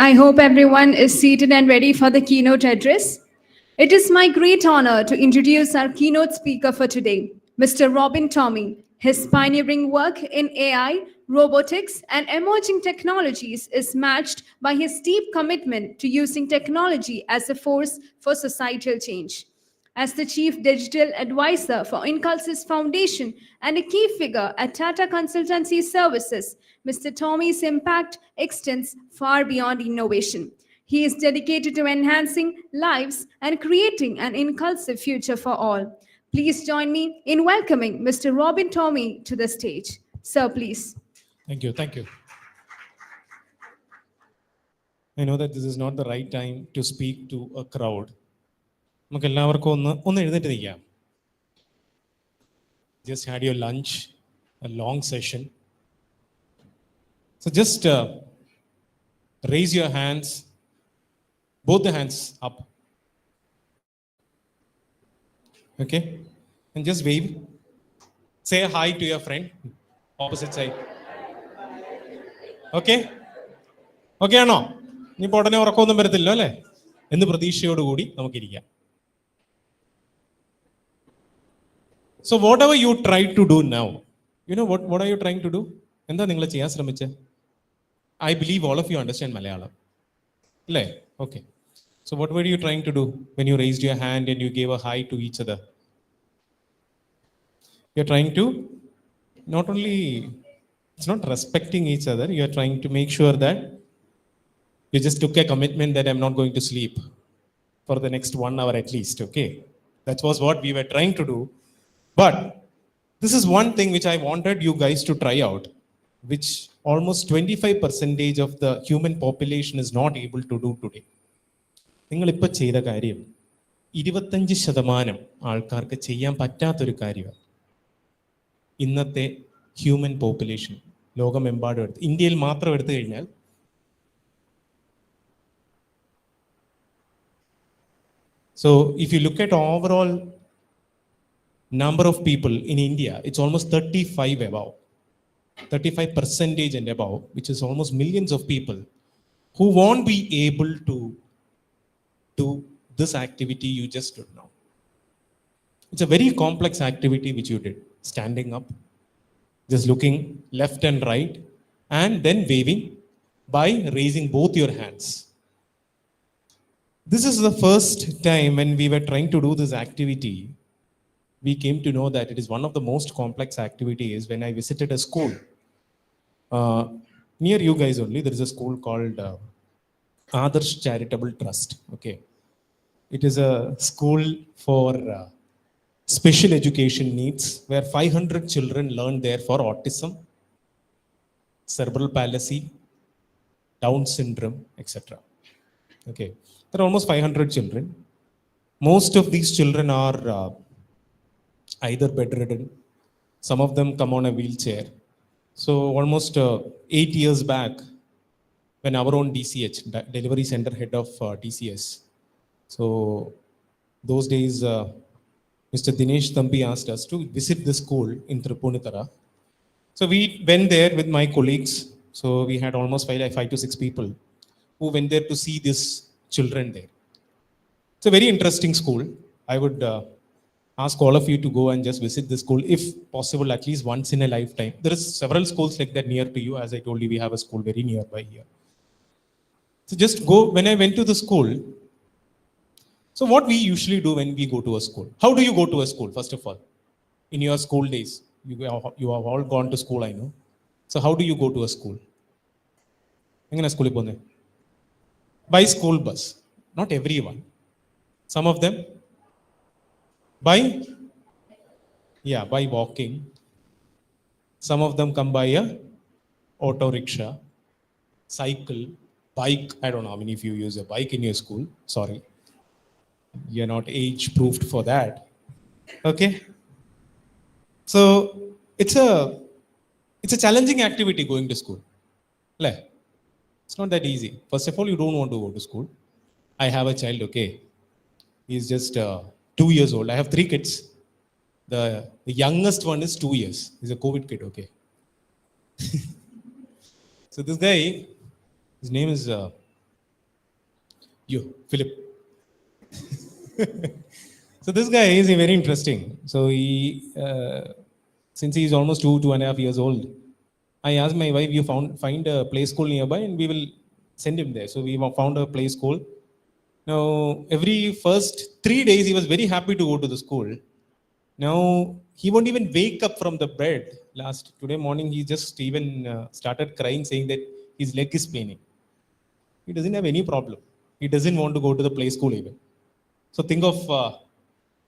A: I hope everyone is seated and ready for the keynote address. It is my great honor to introduce our keynote speaker for today, Mr. Robin Tommy. His pioneering work in AI, robotics, and emerging technologies is matched by his deep commitment to using technology as a force for societal change. As the Chief Digital Advisor for Incalsys Foundation and a key figure at Tata Consultancy Services, Mr. Tommy's impact extends far beyond innovation. He is dedicated to enhancing lives and creating an inclusive future for all. Please join me in welcoming Mr. Robin Tommy to the stage. Sir, please.
F: Thank you. Thank you. I know that this is not the right time to speak to a crowd. നമുക്ക് എല്ലാവർക്കും ഒന്ന് എഴുന്നേറ്റ് നിൽക്കാം. Just had your lunch, a long session. So just raise your hands, both the hands up. Okay? And just wave. Say hi to your friend, opposite side. Okay? Okay ആണോ? ഇനി ഉടനെ ഉറക്കമൊന്നും വരത്തില്ലോ അല്ലേ? എന്ന് പ്രതീക്ഷയോടുകൂടി നമുക്കിരിക്കാം. So whatever you try to do now, you know what are you trying to do? എന്താ നിങ്ങൾ ചെയ്യാൻ ശ്രമിച്ചത്? I believe all of you understand Malayalam. അല്ലേ? Okay. So what were you trying to do when you raised your hand and you gave a hi to each other? You're trying to not only, it's not respecting each other, you're trying to make sure that you just took a commitment that I'm not going to sleep for the next 1 hour at least, okay? That was what we were trying to do. But this is one thing which I wanted you guys to try out, which almost 25% of the human population is not able to do today. നിങ്ങളിപ്പോൾ ചെയ്ത കാര്യം 25% ആൾക്കാർക്ക് ചെയ്യാൻ പറ്റാത്തൊരു കാര്യമാണ്. ഇന്നത്തെ human population ലോകമെമ്പാടും എടുത്ത് ഇന്ത്യയിൽ മാത്രം എടുത്തു കഴിഞ്ഞാൽ so if you look at overall number of people in India, it's almost 35 above, 35% and above, which is almost millions of people who won't be able to do this activity you just did now. It's a very complex activity which you did, standing up, just looking left and right, and then waving by raising both your hands. This is the first time when we were trying to do this activity. We came to know that it is one of the most complex activities when I visited a school. Near you guys only, there is a school called Adarsh Charitable Trust. Okay. It is a school for special education needs where 500 children learn there for autism, cerebral palsy, Down syndrome, etc. Okay. There are almost 500 children. Most of these children are either bedridden, some of them come on a wheelchair. So almost 8 years back, when our own DCH, Delivery Center Head of TCS, so those days Mr. Dinesh Thampi asked us to visit the school in Tripunithara. So we went there with my colleagues. So we had almost 5 to 6 people who went there to see these children there. It's a very interesting school. I would ask all of you to go and just visit the school, if possible, at least once in a lifetime. There is several schools like that near to you. As I told you, we have a school very nearby here. So just go. When I went to the school, So what we usually do when we go to a school, how do you go to a school, first of all? In your school days, you have all gone to school, I know. So how do you go to a school? എങ്ങനെ സ്കൂളിൽ പോകുന്നത്? By school bus. Not everyone. Some of them by, yeah, by walking. Some of them come by a auto rickshaw, cycle, bike. I don't know, I mean, if you use a bike in your school, sorry, you're not age proofed for that. Okay. So it's a challenging activity going to school. It's not that easy. First of all, you don't want to go to school. I have a child, okay. He's just 2 years old. I have 3 kids. The youngest one is 2 years. He's a COVID kid, okay. So this guy, his name is Philip. So this guy is very interesting. So he, since he is almost 2.5 years old, I asked my wife, you find a play school nearby and we will send him there. So we found a play school. Now, every first 3 days, he was very happy to go to the school. Now, he won't even wake up from the bed. Today morning, he just even started crying, saying that his leg is paining. He doesn't have any problem. He doesn't want to go to the play school even. So think of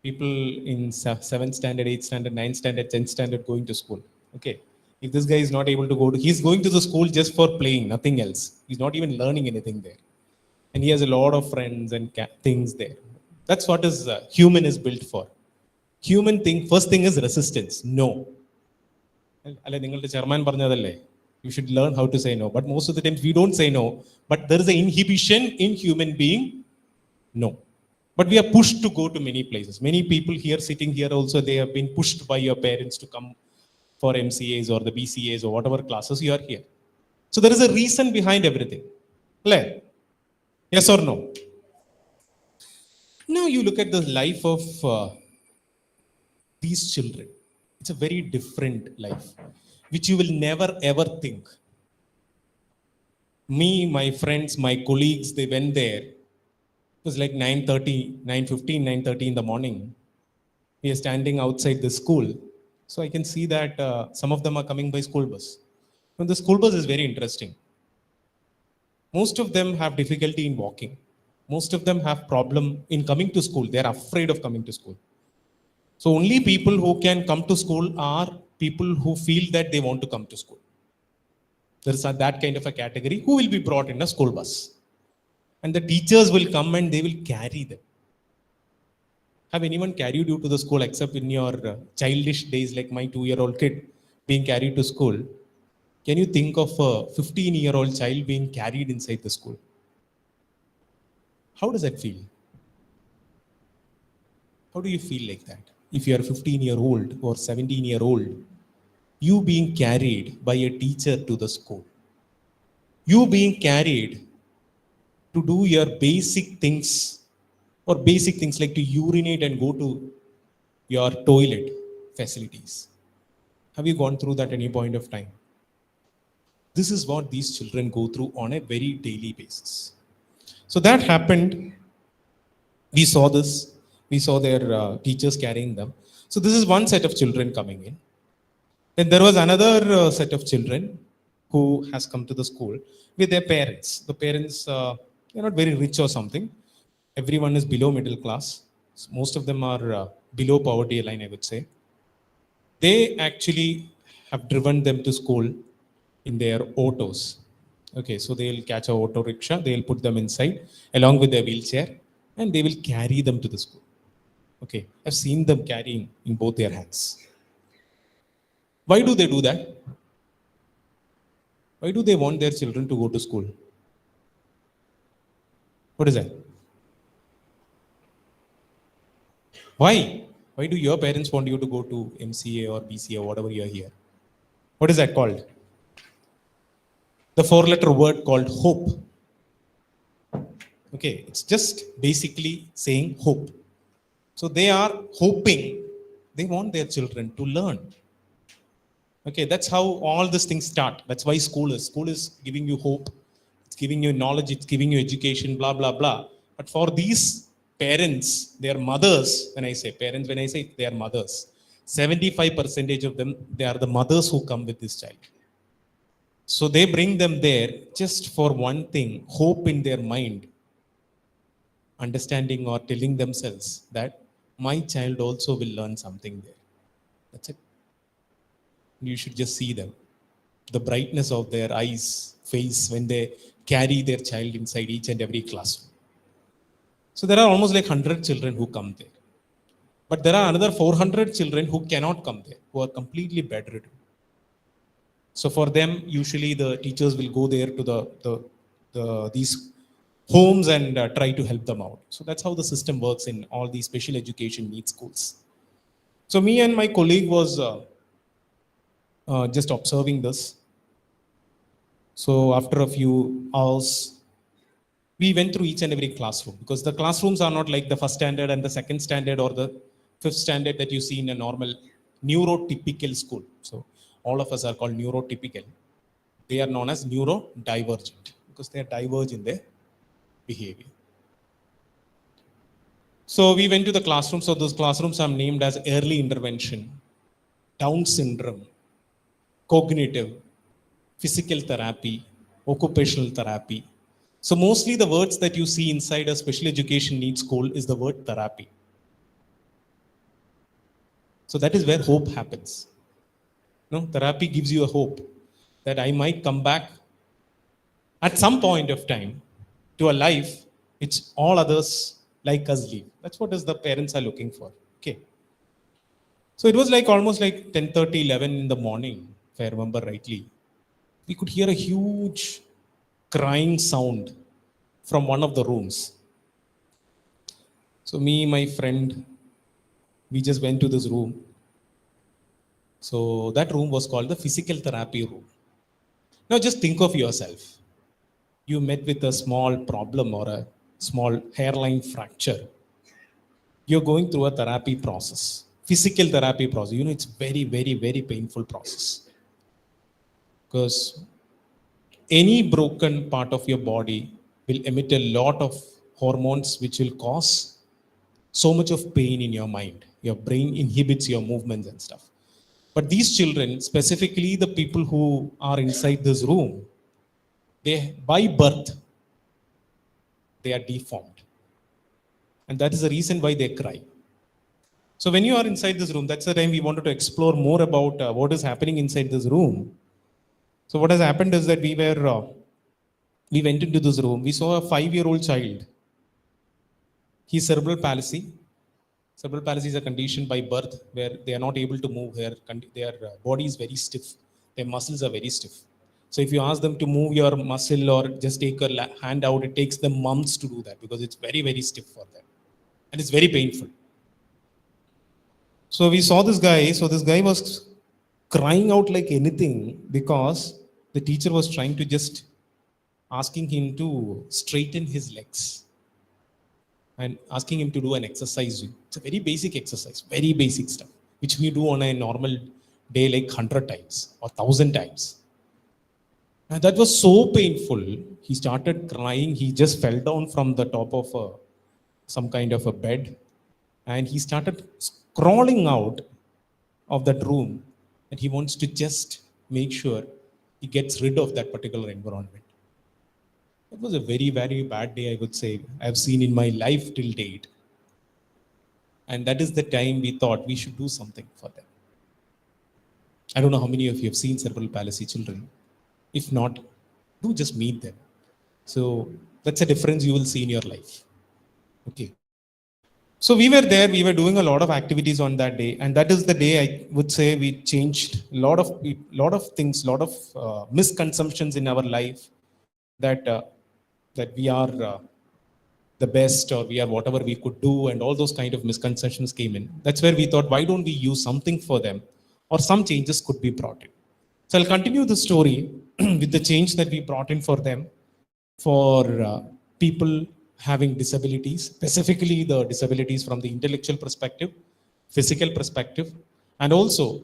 F: people in 7th standard, 8th standard, 9th standard, 10th standard going to school. Okay. If this guy is not able to go to, he's going to the school just for playing, nothing else. He's not even learning anything there. And he has a lot of friends and things there. That's what is human is built for. Human thing, first thing is resistance. No. You should learn how to say no. But most of the times we don't say no. But there is an inhibition in human being. No. But we are pushed to go to many places. Many people here sitting here also, they have been pushed by your parents to come for MCAs or the BCAs or whatever classes you are here. So there is a reason behind everything. Clear? Yes or no? Now you look at the life of these children. It's a very different life, which you will never ever think. Me, my friends, my colleagues, they went there. It was like 9:30, 9:15, 9:30 in the morning. We are standing outside the school. So I can see that some of them are coming by school bus. And the school bus is very interesting. Most of them have difficulty in walking. Most of them have problem in coming to school. They are afraid of coming to school. So only people who can come to school are people who feel that they want to come to school. There is that kind of a category who will be brought in a school bus. And the teachers will come and they will carry them. Have anyone carried you to the school except in your childish days, like my 2-year-old kid being carried to school? Can you think of a 15-year-old child being carried inside the school? How does that feel? How do you feel like that? If you are 15-year-old or 17-year-old, you being carried by a teacher to the school, you being carried to do your basic things, or basic things like to urinate and go to your toilet facilities. Have you gone through that at any point of time? This is what these children go through on a very daily basis. So that happened. We saw this. We saw their teachers carrying them. So this is one set of children coming in. Then there was another set of children who has come to the school with their parents. The parents, they're not very rich or something. Everyone is below middle class. Most of them are below poverty line, I would say. They actually have driven them to school in their autos. Okay, so they'll catch a auto rickshaw, they'll put them inside along with their wheelchair, and they will carry them to the school. Okay, I've seen them carrying in both their hands. Why do they do that? Why do they want their children to go to school? What is that? Why? Why do your parents want you to go to MCA or BCA or whatever you are here? What is that called? The 4-letter word called hope. Okay, it's just basically saying hope. So they are hoping, they want their children to learn. Okay, that's how all these things start. That's why school is. School is giving you hope. It's giving you knowledge. It's giving you education, blah, blah, blah. But for these parents, their mothers, when I say parents, when I say they are mothers, 75% of them, they are the mothers who come with this child. So they bring them there just for one thing, hope in their mind, understanding or telling themselves that my child also will learn something there. That's it. You should just see them. The brightness of their eyes, face when they carry their child inside each and every classroom. So there are almost like 100 children who come there. But there are another 400 children who cannot come there, who are completely bedridden. So for them, usually the teachers will go there to these homes and try to help them out. So that's how the system works in all these special education needs schools. So me and my colleague was just observing this. So after a few hours, we went through each and every classroom, because the classrooms are not like the first standard and the second standard or the fifth standard that you see in a normal neurotypical school. So all of us are called neurotypical. They are known as neurodivergent because they are divergent in their behavior. So we went to the classrooms. So those classrooms are named as early intervention, Down syndrome, cognitive, physical therapy, occupational therapy. So mostly the words that you see inside a special education needs school is the word therapy. So that is where hope happens. No, therapy gives you a hope that I might come back at some point of time to a life which all others like us live. That's what is the parents are looking for. Okay. So it was like almost like 10:30, 11 in the morning, if I remember rightly. We could hear a huge crying sound from one of the rooms. So me, my friend, we just went to this room. So that room was called the physical therapy room. Now just think of yourself. You met with a small problem or a small hairline fracture. You're going through a therapy process, physical therapy process. You know, it's very, very, very painful process. Because any broken part of your body will emit a lot of hormones which will cause so much of pain in your mind. Your brain inhibits your movements and stuff. But these children, specifically the people who are inside this room, they by birth, they are deformed. And that is the reason why they cry. So when you are inside this room, that's the time we wanted to explore more about what is happening inside this room. So what has happened is that we went into this room. We saw a 5-year-old child. He's cerebral palsy. Cerebral palsy is a condition by birth where they are not able to move. Their body is very stiff. Their muscles are very stiff. So if you ask them to move your muscle or just take a hand out, it takes them months to do that because it's very, very stiff for them. And it's very painful. So we saw this guy. So this guy was crying out like anything because the teacher was trying to just asking him to straighten his legs and asking him to do an exercise. It's a very basic exercise, very basic stuff, which we do on a normal day like 100 times or 1,000 times. And that was so painful. He started crying. He just fell down from the top of some kind of a bed. And he started crawling out of that room. And he wants to just make sure he gets rid of that particular environment. It was a very, very bad day, I would say, I've seen in my life till date. And that is the time we thought we should do something for them. I don't know how many of you have seen cerebral palsy children. If not, do just meet them. So that's a difference you will see in your life. Okay. So we were there, we were doing a lot of activities on that day. And that is the day I would say we changed a lot of things, a lot of misconceptions in our life that we are the best or we are whatever we could do, and all those kind of misconceptions came in. That's where we thought, why don't we use something for them, or some changes could be brought in. So I'll continue the story with the change that we brought in for them, for people having disabilities, specifically the disabilities from the intellectual perspective, physical perspective, and also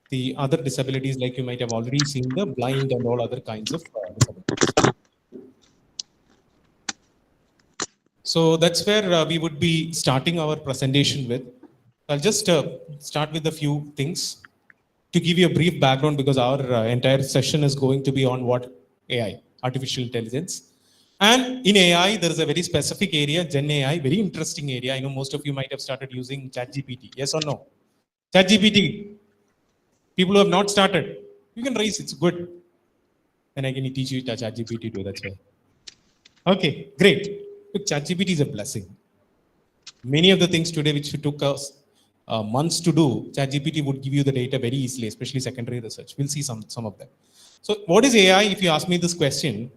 F: the other disabilities like you might have already seen, the blind and all other kinds of disabilities. So that's where we would be starting our presentation with. I'll just start with a few things to give you a brief background, because our entire session is going to be on what? AI, artificial intelligence. And in AI, there is a very specific area, Gen AI, very interesting area. I know most of you might have started using ChatGPT. Yes or no? ChatGPT. People who have not started, you can raise, it's good. And I can teach you ChatGPT too, that's why. Okay, great. Look, ChatGPT is a blessing. Many of the things today which took us months to do, ChatGPT would give you the data very easily, especially secondary research. We'll see some of them. So what is AI, if you ask me this question?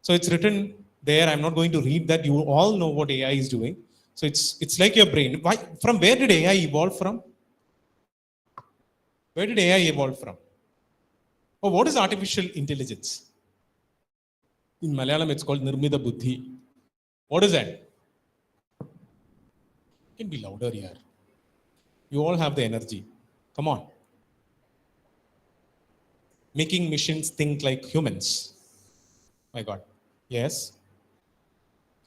F: So it's written there. I'm not going to read that. You all know what AI is doing. So it's like your brain. Why, from where did AI evolve from? Where did AI evolve from? Or what is artificial intelligence? In Malayalam, it's called Nirmita Buddhi. What is that? You can be louder here. You all have the energy. Come on. Making machines think like humans. My God. Yes.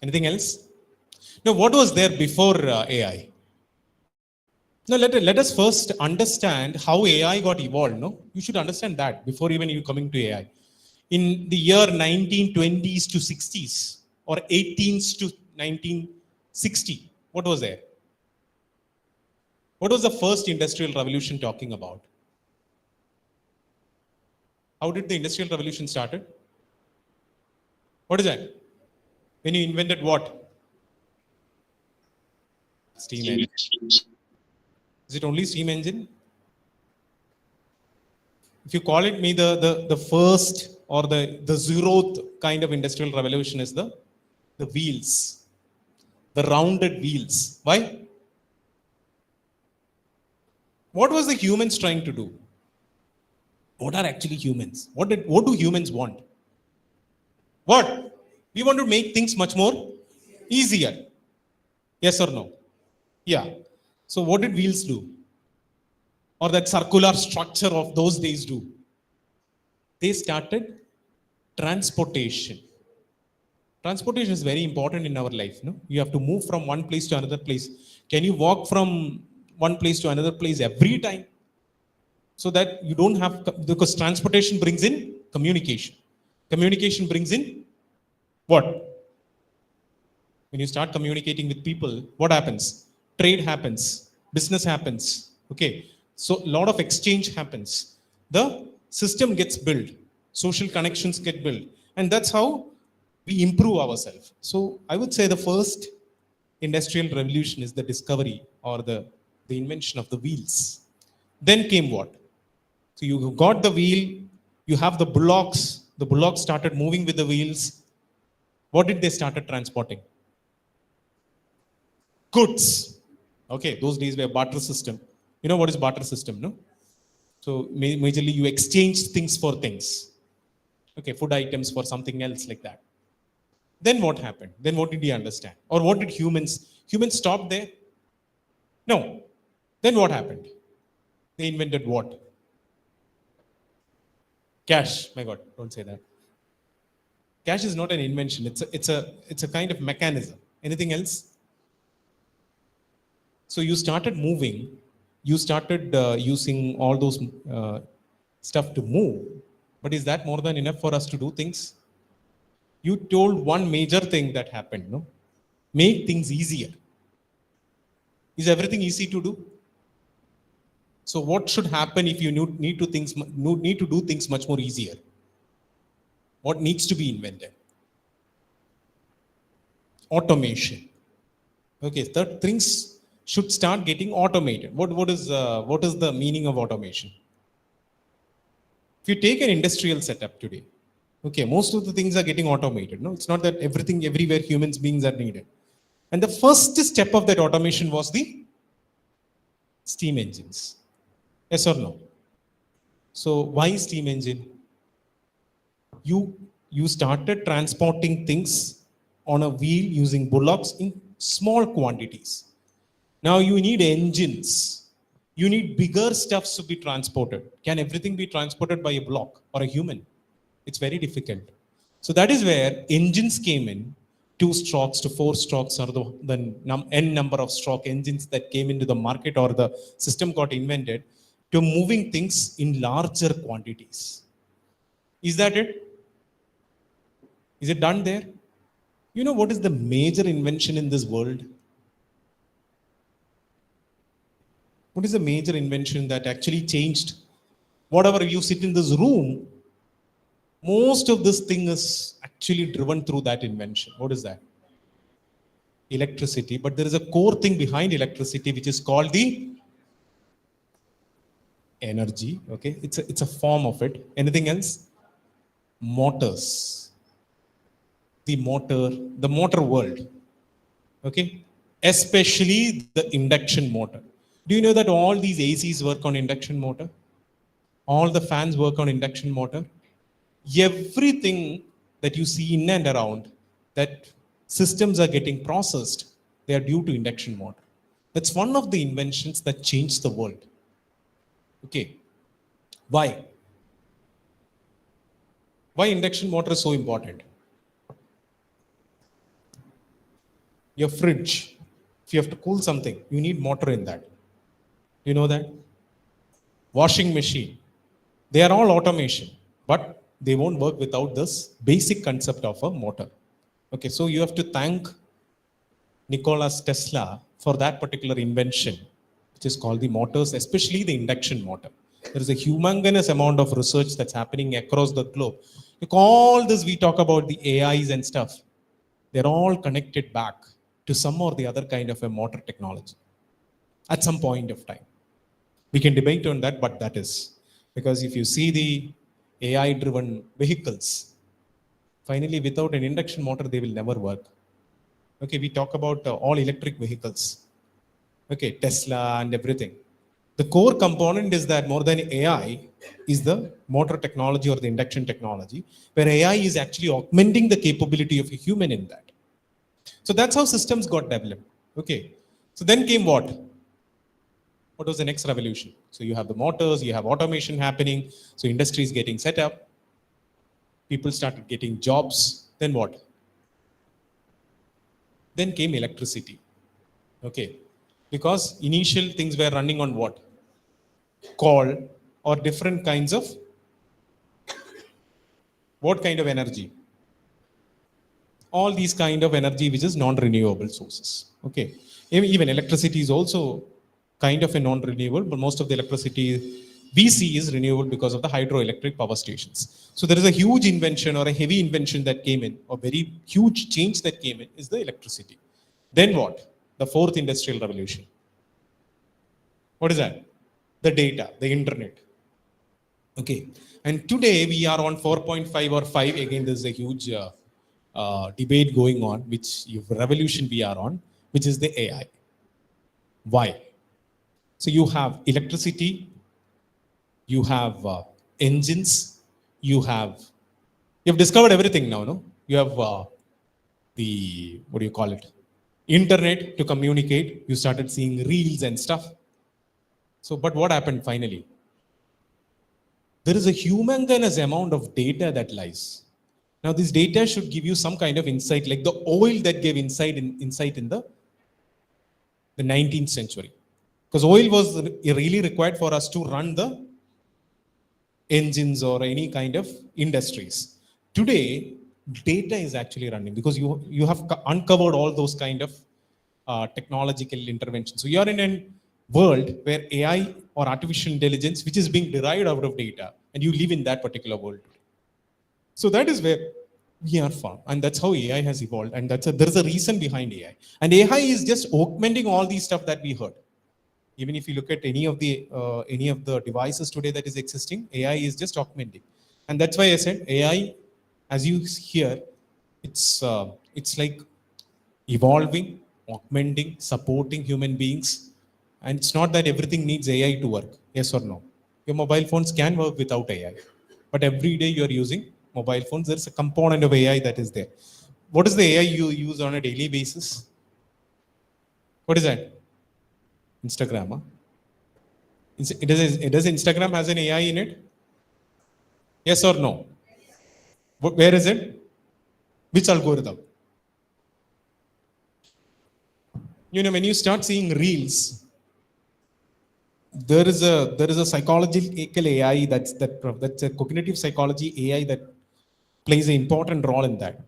F: Anything else? Now, what was there before AI? Now, let us first understand how AI got evolved. No, you should understand that before even you coming to AI. In the year 1920s to 60s or 18s to 1960, what was there? What was the first industrial revolution talking about? How did the industrial revolution started? What is that? When you invented what? Steam engine. Is it only steam engine? If you call it me the first or the zeroth kind of industrial revolution is the wheels, the rounded wheels. Why? What was the humans trying to do? What are actually humans? What do humans want? What? We want to make things much more easier. Yes or no? Yeah. So what did wheels do? Or that circular structure of those days do? They started transportation. Transportation is very important in our life. No? You have to move from one place to another place. Can you walk from one place to another place every time? So that you don't have, because transportation brings in communication. Communication brings in what? When you start communicating with people, what happens? Trade happens, business happens. Okay, so a lot of exchange happens. The system gets built, social connections get built, and that's how we improve ourselves. So I would say the first industrial revolution is the discovery or the invention of the wheels. Then came what? So you got the wheel, you have the bullocks started moving with the wheels. What did they started transporting? Goods. Okay, those days were barter system. You know what is barter system, no? So majorly you exchange things for things. Okay, food items for something else like that. Then what happened? Then what did he understand? Or what did humans stop there? No. Then what happened? They invented what? Cash. My God, don't say that. Cash is not an invention. It's a kind of mechanism. Anything else? So you started moving. You started using all those stuff to move. But is that more than enough for us to do things? You told one major thing that happened, no? Make things easier. Is everything easy to do? So what should happen if you need to do things much more easier? What needs to be invented? Automation. Okay, that things should start getting automated. What is the meaning of automation? If you take an industrial setup today, okay, most of the things are getting automated. No, it's not that everything everywhere humans beings are needed. And the first step of that automation was the steam engines. Yes or no? So why steam engine? You started transporting things on a wheel using bullocks in small quantities. Now you need engines. You need bigger stuffs to be transported. Can everything be transported by a block or a human? It's very difficult. So that is where engines came in. 2 strokes to 4 strokes or the n number of stroke engines that came into the market or the system got invented to moving things in larger quantities. Is that it? Is it done there? You know what is the major invention in this world? What is the major invention that actually changed whatever you sit in this room? Most of this thing is actually driven through that invention. What is that? Electricity. But there is a core thing behind electricity which is called the energy. Okay, it's a form of it. Anything else? Motors. The motor world. Okay, especially the induction motor. Do you know that all these ACs work on induction motor? All the fans work on induction motor. Everything that you see in and around that systems are getting processed, they are due to induction motor. That's one of the inventions that changed the world. Okay, why? Why induction motor is so important? Your fridge, if you have to cool something, you need motor in that. You know that? Washing machine, they are all automation, but they won't work without this basic concept of a motor. Okay, so you have to thank Nikola Tesla for that particular invention, which is called the motors, especially the induction motor. There is a humongous amount of research that's happening across the globe. Like all this we talk about the AIs and stuff, they're all connected back to some or the other kind of a motor technology at some point of time. We can debate on that, but that is. Because if you see the AI-driven vehicles, finally, without an induction motor, they will never work. Okay, we talk about all electric vehicles. Okay, Tesla and everything. The core component is that more than AI is the motor technology or the induction technology, where AI is actually augmenting the capability of a human in that. So that's how systems got developed. Okay, so then came what? What was the next revolution? So you have the motors, you have automation happening. So industry is getting set up. People started getting jobs. Then what? Then came electricity. Okay. Because initial things were running on what? Coal or different kinds of what kind of energy? All these kind of energy which is non-renewable sources. Okay. Even electricity is also kind of a non-renewable, but most of the electricity we see is renewable because of the hydroelectric power stations. So there is a huge invention or a heavy invention that came in, or very huge change that came in is the electricity. Then what? The fourth industrial revolution. What is that? The data, the internet. Okay. And today we are on 4.5 or 5. Again, there's a huge debate going on, which revolution we are on, which is the AI. Why? So you have electricity, you have engines, you've discovered everything now, no? You have the, what do you call it? Internet to communicate. You started seeing reels and stuff. So, but what happened finally? There is a humongous amount of data that lies. Now, this data should give you some kind of insight, like the oil that gave insight in the 19th century. Because oil was really required for us to run the engines or any kind of industries. Today, data is actually running because you have uncovered all those kind of technological interventions. So you are in a world where AI or artificial intelligence, which is being derived out of data, and you live in that particular world. So that is where we are from, and that's how AI has evolved, and there's a reason behind AI. And AI is just augmenting all these stuff that we heard. Even if you look at any of the devices today that is existing, AI is just augmenting. And that's why I said AI, as you hear, it's like evolving, augmenting, supporting human beings. And it's not that everything needs AI to work. Yes or no? Your mobile phones can work without AI. But every day you're using mobile phones, there's a component of AI that is there. What is the AI you use on a daily basis? What is that? Instagram. Huh? Does Instagram has an AI in it? Yes or no? Where is it? Which algorithm? when you start seeing reels, there is a psychological AI that's a cognitive psychology AI that plays an important role in that.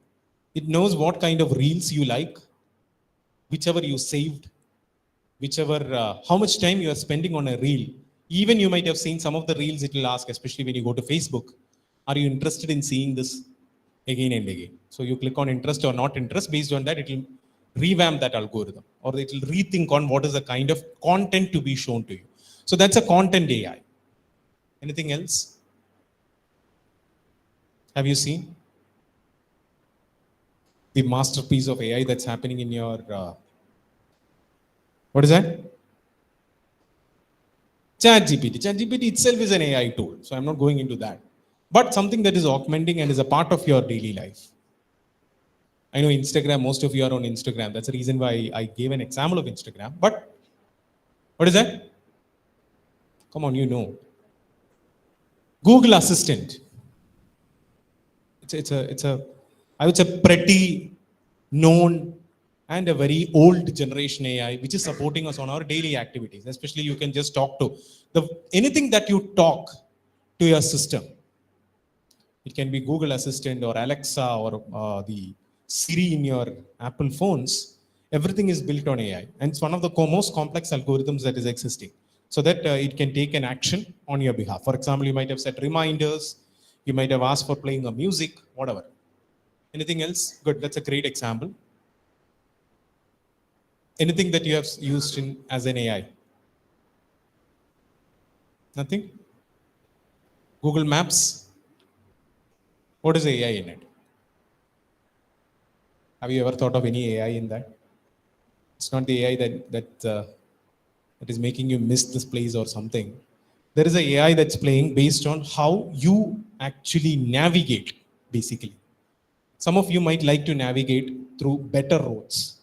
F: It knows what kind of reels you like, whichever you saved, whichever how much time you are spending on a reel. Even you might have seen some of the reels. It will ask, especially when you go to Facebook, are you interested in seeing this again and again? So you click on interest or not interest. Based on that, it will revamp that algorithm, or it will rethink on what is the kind of content to be shown to you. So that's a content AI. Anything else? Have you seen the masterpiece of AI that's happening in your what is that? ChatGPT. ChatGPT itself is an AI tool, so I'm not going into that. But something that is augmenting and is a part of your daily life. I know Instagram, most of you are on Instagram. That's the reason why I gave an example of Instagram. But what is that? Come on, you know. Google Assistant. I would say pretty known and a very old generation AI, which is supporting us on our daily activities. Especially you can just talk to anything that you talk to your system. It can be Google Assistant or Alexa or the Siri in your Apple phones. Everything is built on AI, and it's one of the most complex algorithms that is existing, so that it can take an action on your behalf. For example, you might have set reminders, you might have asked for playing a music, whatever. Anything else? Good, that's a great example. Anything that you have used as an AI? Nothing? Google Maps? What is AI in it? Have you ever thought of any AI in that? It's not the AI that is making you miss this place or something. There is an AI that's playing based on how you actually navigate, basically. Some of you might like to navigate through better roads.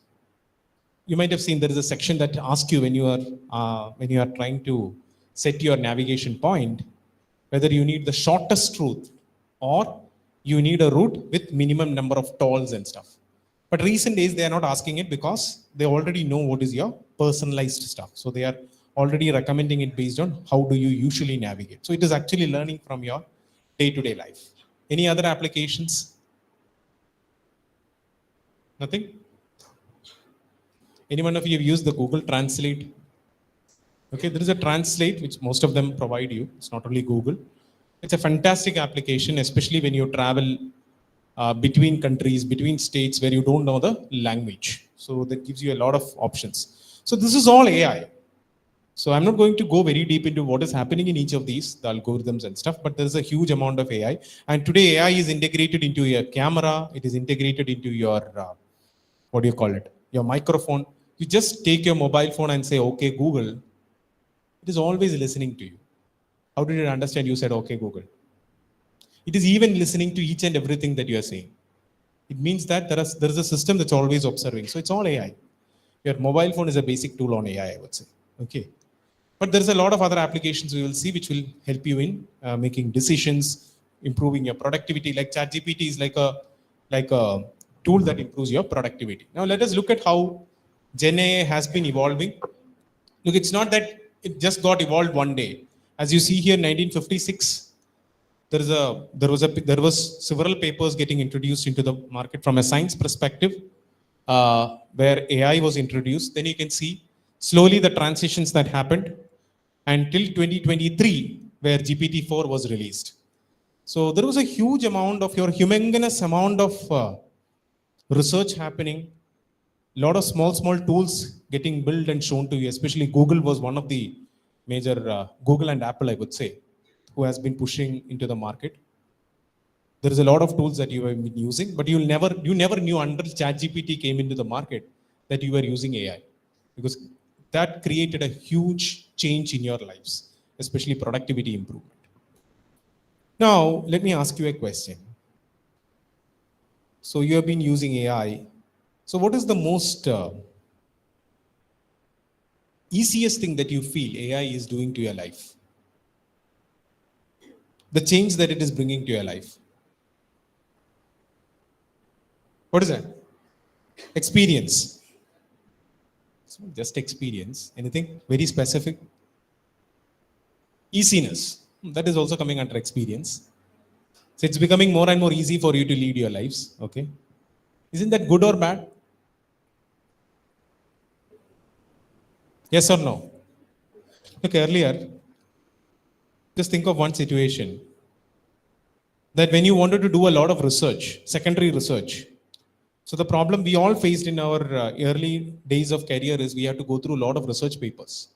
F: You might have seen there is a section that asks you when you are trying to set your navigation point, whether you need the shortest route or you need a route with minimum number of tolls and stuff. But recent days, they are not asking it because they already know what is your personalized stuff. So they are already recommending it based on how do you usually navigate. So it is actually learning from your day-to-day life. Any other applications? Nothing? Any one of you have used the Google Translate? Okay, there is a Translate which most of them provide you. It's not only Google. It's a fantastic application, especially when you travel between countries, between states where you don't know the language. So that gives you a lot of options. So this is all AI. So I'm not going to go very deep into what is happening in each of these, the algorithms and stuff, but there's a huge amount of AI. And today AI is integrated into your camera. It is integrated into your, what do you call it? Your microphone. You just take your mobile phone and say, okay, Google. It is always listening to you. How did it understand you said, okay, Google? It is even listening to each and everything that you are saying. It means that there is a system that's always observing. So it's all AI. Your mobile phone is a basic tool on AI, I would say. Okay. But there's a lot of other applications we will see which will help you in making decisions, improving your productivity. Like ChatGPT is like a tool that improves your productivity. Now let us look at how Gen AI has been evolving. Look, it's not that it just got evolved one day. As you see here, 1956, there was several papers getting introduced into the market from a science perspective, where AI was introduced. Then you can see slowly the transitions that happened until 2023, where GPT-4 was released. So there was a huge amount of humongous amount of research happening. A lot of small tools getting built and shown to you. Especially Google was one of the major, Google and Apple, I would say, who has been pushing into the market. There is a lot of tools that you have been using, but you never knew until ChatGPT came into the market that you were using AI, because that created a huge change in your lives, especially productivity improvement. Now, let me ask you a question. So you have been using AI. So what is the most easiest thing that you feel AI is doing to your life? The change that it is bringing to your life. What is that? Experience. So just experience. Anything very specific? Easiness. That is also coming under experience. So it's becoming more and more easy for you to lead your lives. Okay. Isn't that good or bad? Yes or no? Look, earlier, just think of one situation that when you wanted to do a lot of research, secondary research. So the problem we all faced in our early days of career is we had to go through a lot of research papers.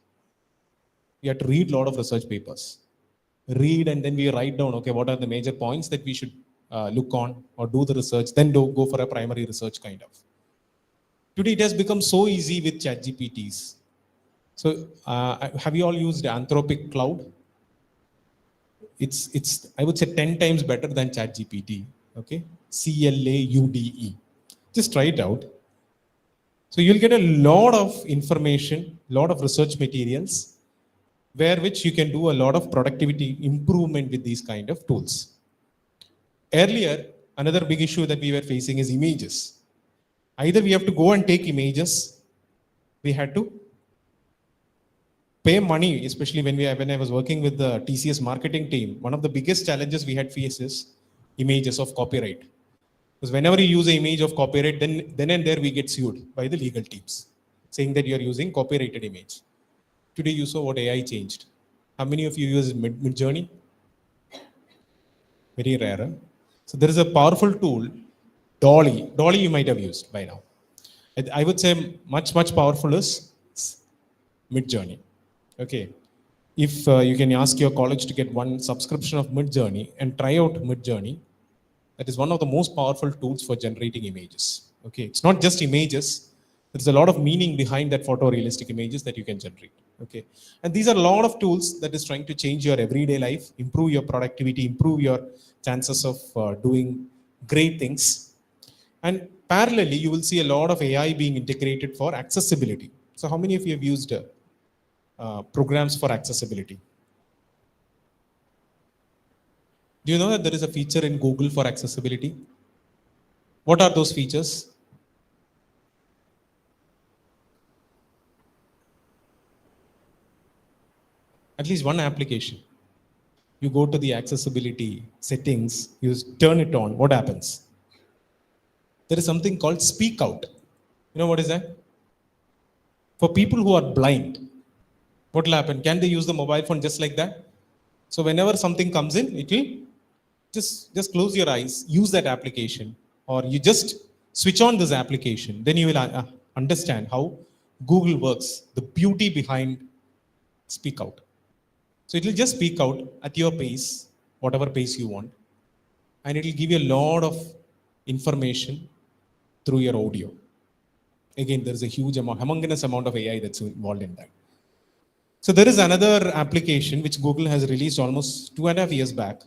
F: We had to read a lot of research papers. Read and then we write down, okay, what are the major points that we should look on or do the research, then go for a primary research kind of. Today it has become so easy with ChatGPTs. So have you all used Anthropic Cloud? It's I would say 10 times better than ChatGPT. Okay, CLAUDE. Just try it out. So you'll get a lot of information, lot of research materials, where which you can do a lot of productivity improvement with these kind of tools. Earlier, another big issue that we were facing is images. Either we have to go and take images, we had to pay money, especially when I was working with the TCS marketing team. One of the biggest challenges we had faced is images of copyright. Because whenever you use an image of copyright, then and there we get sued by the legal teams, saying that you are using copyrighted image. Today you saw what AI changed. How many of you use Midjourney? Very rare. Huh? So there is a powerful tool, Dolly. Dolly you might have used by now. I would say much powerful is Midjourney. Okay. If you can ask your college to get one subscription of Midjourney and try out Midjourney, that is one of the most powerful tools for generating images. Okay, it's not just images. There's a lot of meaning behind that photorealistic images that you can generate. Okay, and these are a lot of tools that is trying to change your everyday life, improve your productivity, improve your chances of doing great things. And parallelly, you will see a lot of AI being integrated for accessibility. So how many of you have used programs for accessibility? Do you know that there is a feature in Google for accessibility? What are those features? At least one application. You go to the accessibility settings, you turn it on, what happens? There is something called speak out. You know what is that? For people who are blind, what will happen? Can they use the mobile phone just like that? So whenever something comes in, it will just close your eyes, use that application, or you just switch on this application. Then you will understand how Google works, the beauty behind speak out. So it will just speak out at your pace, whatever pace you want, and it will give you a lot of information through your audio. Again, there is a huge amount, humongous amount of AI that's involved in that. So there is another application which Google has released almost 2.5 years back.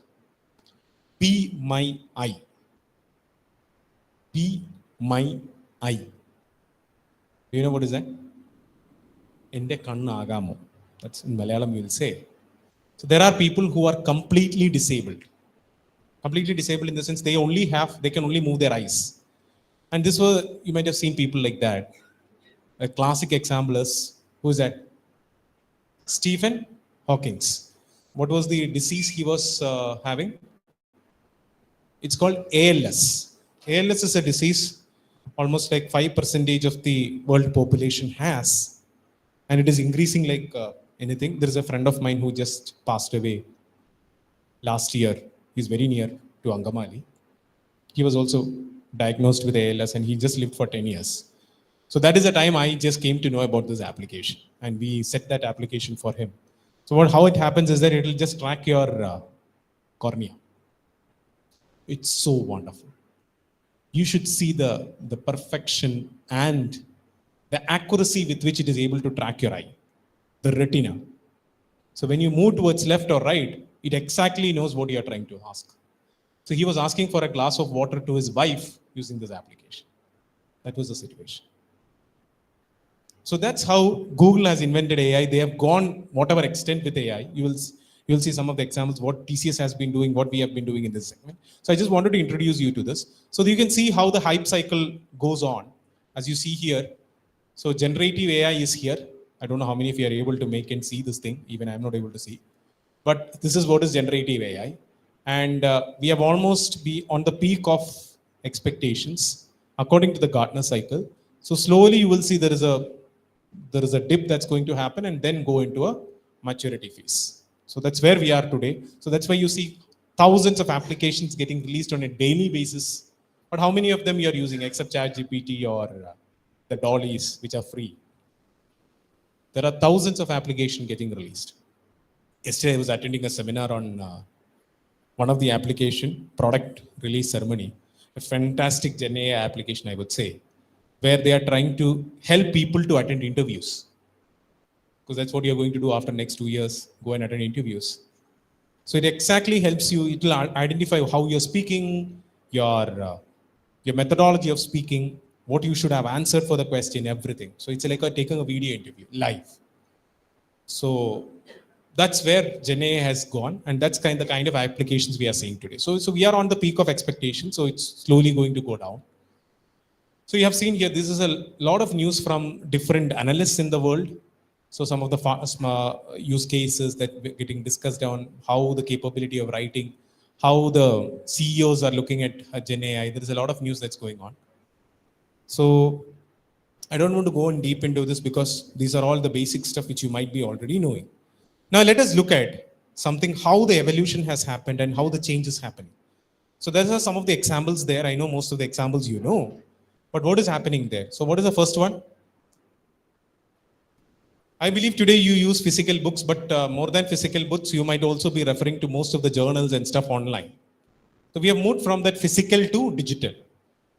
F: Be My Eye. Be My Eye. Do you know what is that? Ende kannu agamo. That's in Malayalam you will say. So there are people who are completely disabled. Completely disabled in the sense they can only move their eyes. And this was, you might have seen people like that. A classic example is, who is that? Stephen Hawking. What was the disease he was having? It's called ALS. ALS is a disease almost like 5% of the world population has. And it is increasing like anything. There is a friend of mine who just passed away last year. He's very near to Angamali. He was also diagnosed with ALS and he just lived for 10 years. So that is the time I just came to know about this application and we set that application for him. So how it happens is that it will just track your cornea. It's so wonderful. You should see the perfection and the accuracy with which it is able to track your eye, the retina. So when you move towards left or right, it exactly knows what you are trying to ask. So he was asking for a glass of water to his wife using this application. That was the situation. So that's how Google has invented AI. They have gone whatever extent with AI. You will see some of the examples, what TCS has been doing, what we have been doing in this segment. So I just wanted to introduce you to this. So you can see how the hype cycle goes on. As you see here, So generative AI is here. I don't know how many of you are able to make and see this thing. Even I'm not able to see. But this is what is generative AI. And we have almost be on the peak of expectations according to the Gartner cycle. So slowly you will see there is a dip that's going to happen and then go into a maturity phase. So that's where we are today. So that's why you see thousands of applications getting released on a daily basis. But how many of them you are using except ChatGPT or the dollies, which are free? There are thousands of applications getting released. Yesterday I was attending a seminar on one of the application product release ceremony, a fantastic Gen AI application, I would say, where they are trying to help people to attend interviews. Because that's what you're going to do after next 2 years, go and attend interviews. So it exactly helps you, it will identify how you're speaking, your methodology of speaking, what you should have answered for the question, everything. So it's like taking a video interview live. So that's where Gen AI has gone, and that's the kind of applications we are seeing today. So we are on the peak of expectation, so it's slowly going to go down. So you have seen here, this is a lot of news from different analysts in the world. So some of the use cases that we're getting discussed on how the capability of writing, how the CEOs are looking at Gen AI. There is a lot of news that's going on. So I don't want to go in deep into this because these are all the basic stuff which you might be already knowing. Now let us look at something, how the evolution has happened and how the change is happening. So those are some of the examples there. I know most of the examples you know, but what is happening there? So what is the first one? I believe today you use physical books, but more than physical books, you might also be referring to most of the journals and stuff online. So we have moved from that physical to digital.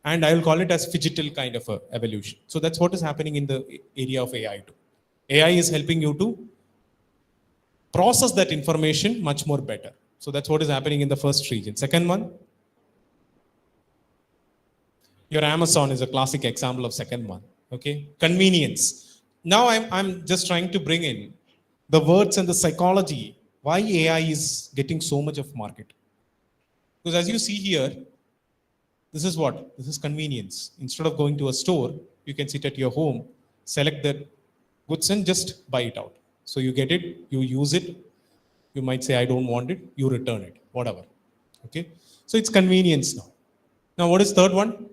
F: And I will call it as phygital kind of a evolution. So that's what is happening in the area of AI too. AI is helping you to process that information much more better. So that's what is happening in the first region. Second one, your Amazon is a classic example of second one. Okay, convenience. Now I'm just trying to bring in the words and the psychology, why AI is getting so much of market. Because as you see here, this is what? This is convenience. Instead of going to a store, you can sit at your home, select the goods and just buy it out. So you get it, you use it, you might say, I don't want it, you return it, whatever. Okay, so it's convenience now. Now what is third one?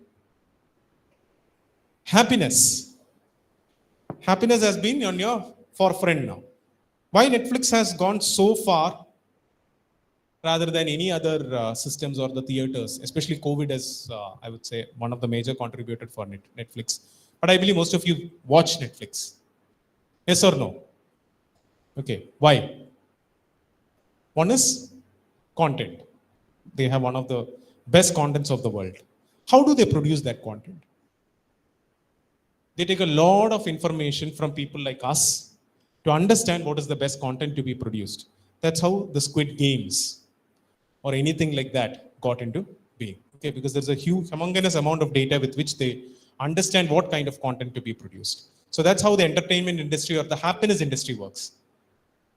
F: Happiness. Happiness has been on your forefront now. Why Netflix has gone so far rather than any other systems or the theaters, especially COVID is, I would say, one of the major contributors for Netflix. But I believe most of you watch Netflix. Yes or no? Okay, why? One is content. They have one of the best contents of the world. How do they produce that content? They take a lot of information from people like us to understand what is the best content to be produced. That's how the Squid Games or anything like that got into being. Okay, because there's a huge, humongous amount of data with which they understand what kind of content to be produced. So that's how the entertainment industry or the happiness industry works.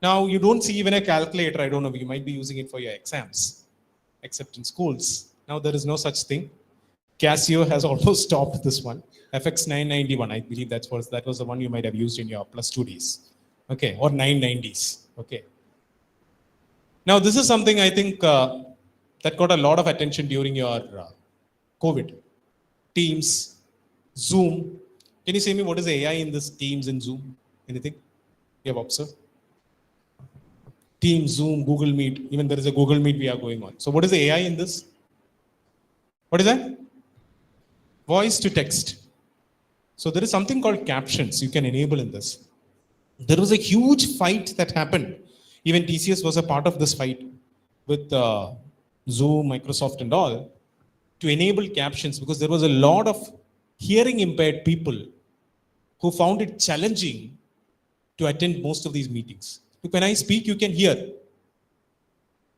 F: Now, you don't see even a calculator. I don't know, you might be using it for your exams, except in schools. Now, there is no such thing. Casio has almost stopped this one. FX 991, I believe that was the one you might have used in your plus 2 days. Okay, or 990s. Okay. Now, this is something I think that got a lot of attention during your COVID. Teams, Zoom. Can you say me what is the AI in this Teams and Zoom? Anything you have observed? Teams, Zoom, Google Meet. Even there is a Google Meet we are going on. So what is the AI in this? What is that? Voice to text. So there is something called captions you can enable in this. There was a huge fight that happened. Even TCS was a part of this fight with Zoom, Microsoft and all to enable captions because there was a lot of hearing impaired people who found it challenging to attend most of these meetings. Look, when I speak, you can hear.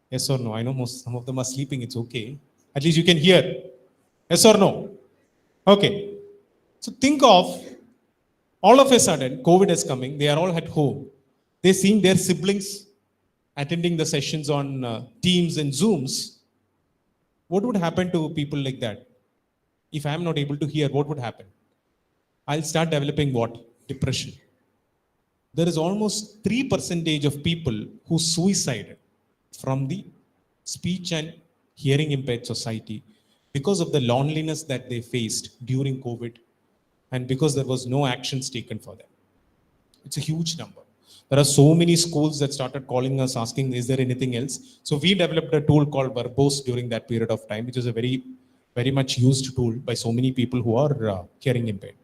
F: Yes or no? I know some of them are sleeping. It's okay. At least you can hear. Yes or no? Okay. So think of all of a sudden, COVID is coming. They are all at home. They're seeing their siblings attending the sessions on Teams and Zooms. What would happen to people like that? If I'm not able to hear, what would happen? I'll start developing what? Depression. There is almost 3% of people who suicided from the speech and hearing impaired society because of the loneliness that they faced during COVID and because there was no actions taken for them. It's a huge number. There are so many schools that started calling us asking, is there anything else? So we developed a tool called Verbose during that period of time, which is a very, very much used tool by so many people who are hearing impaired.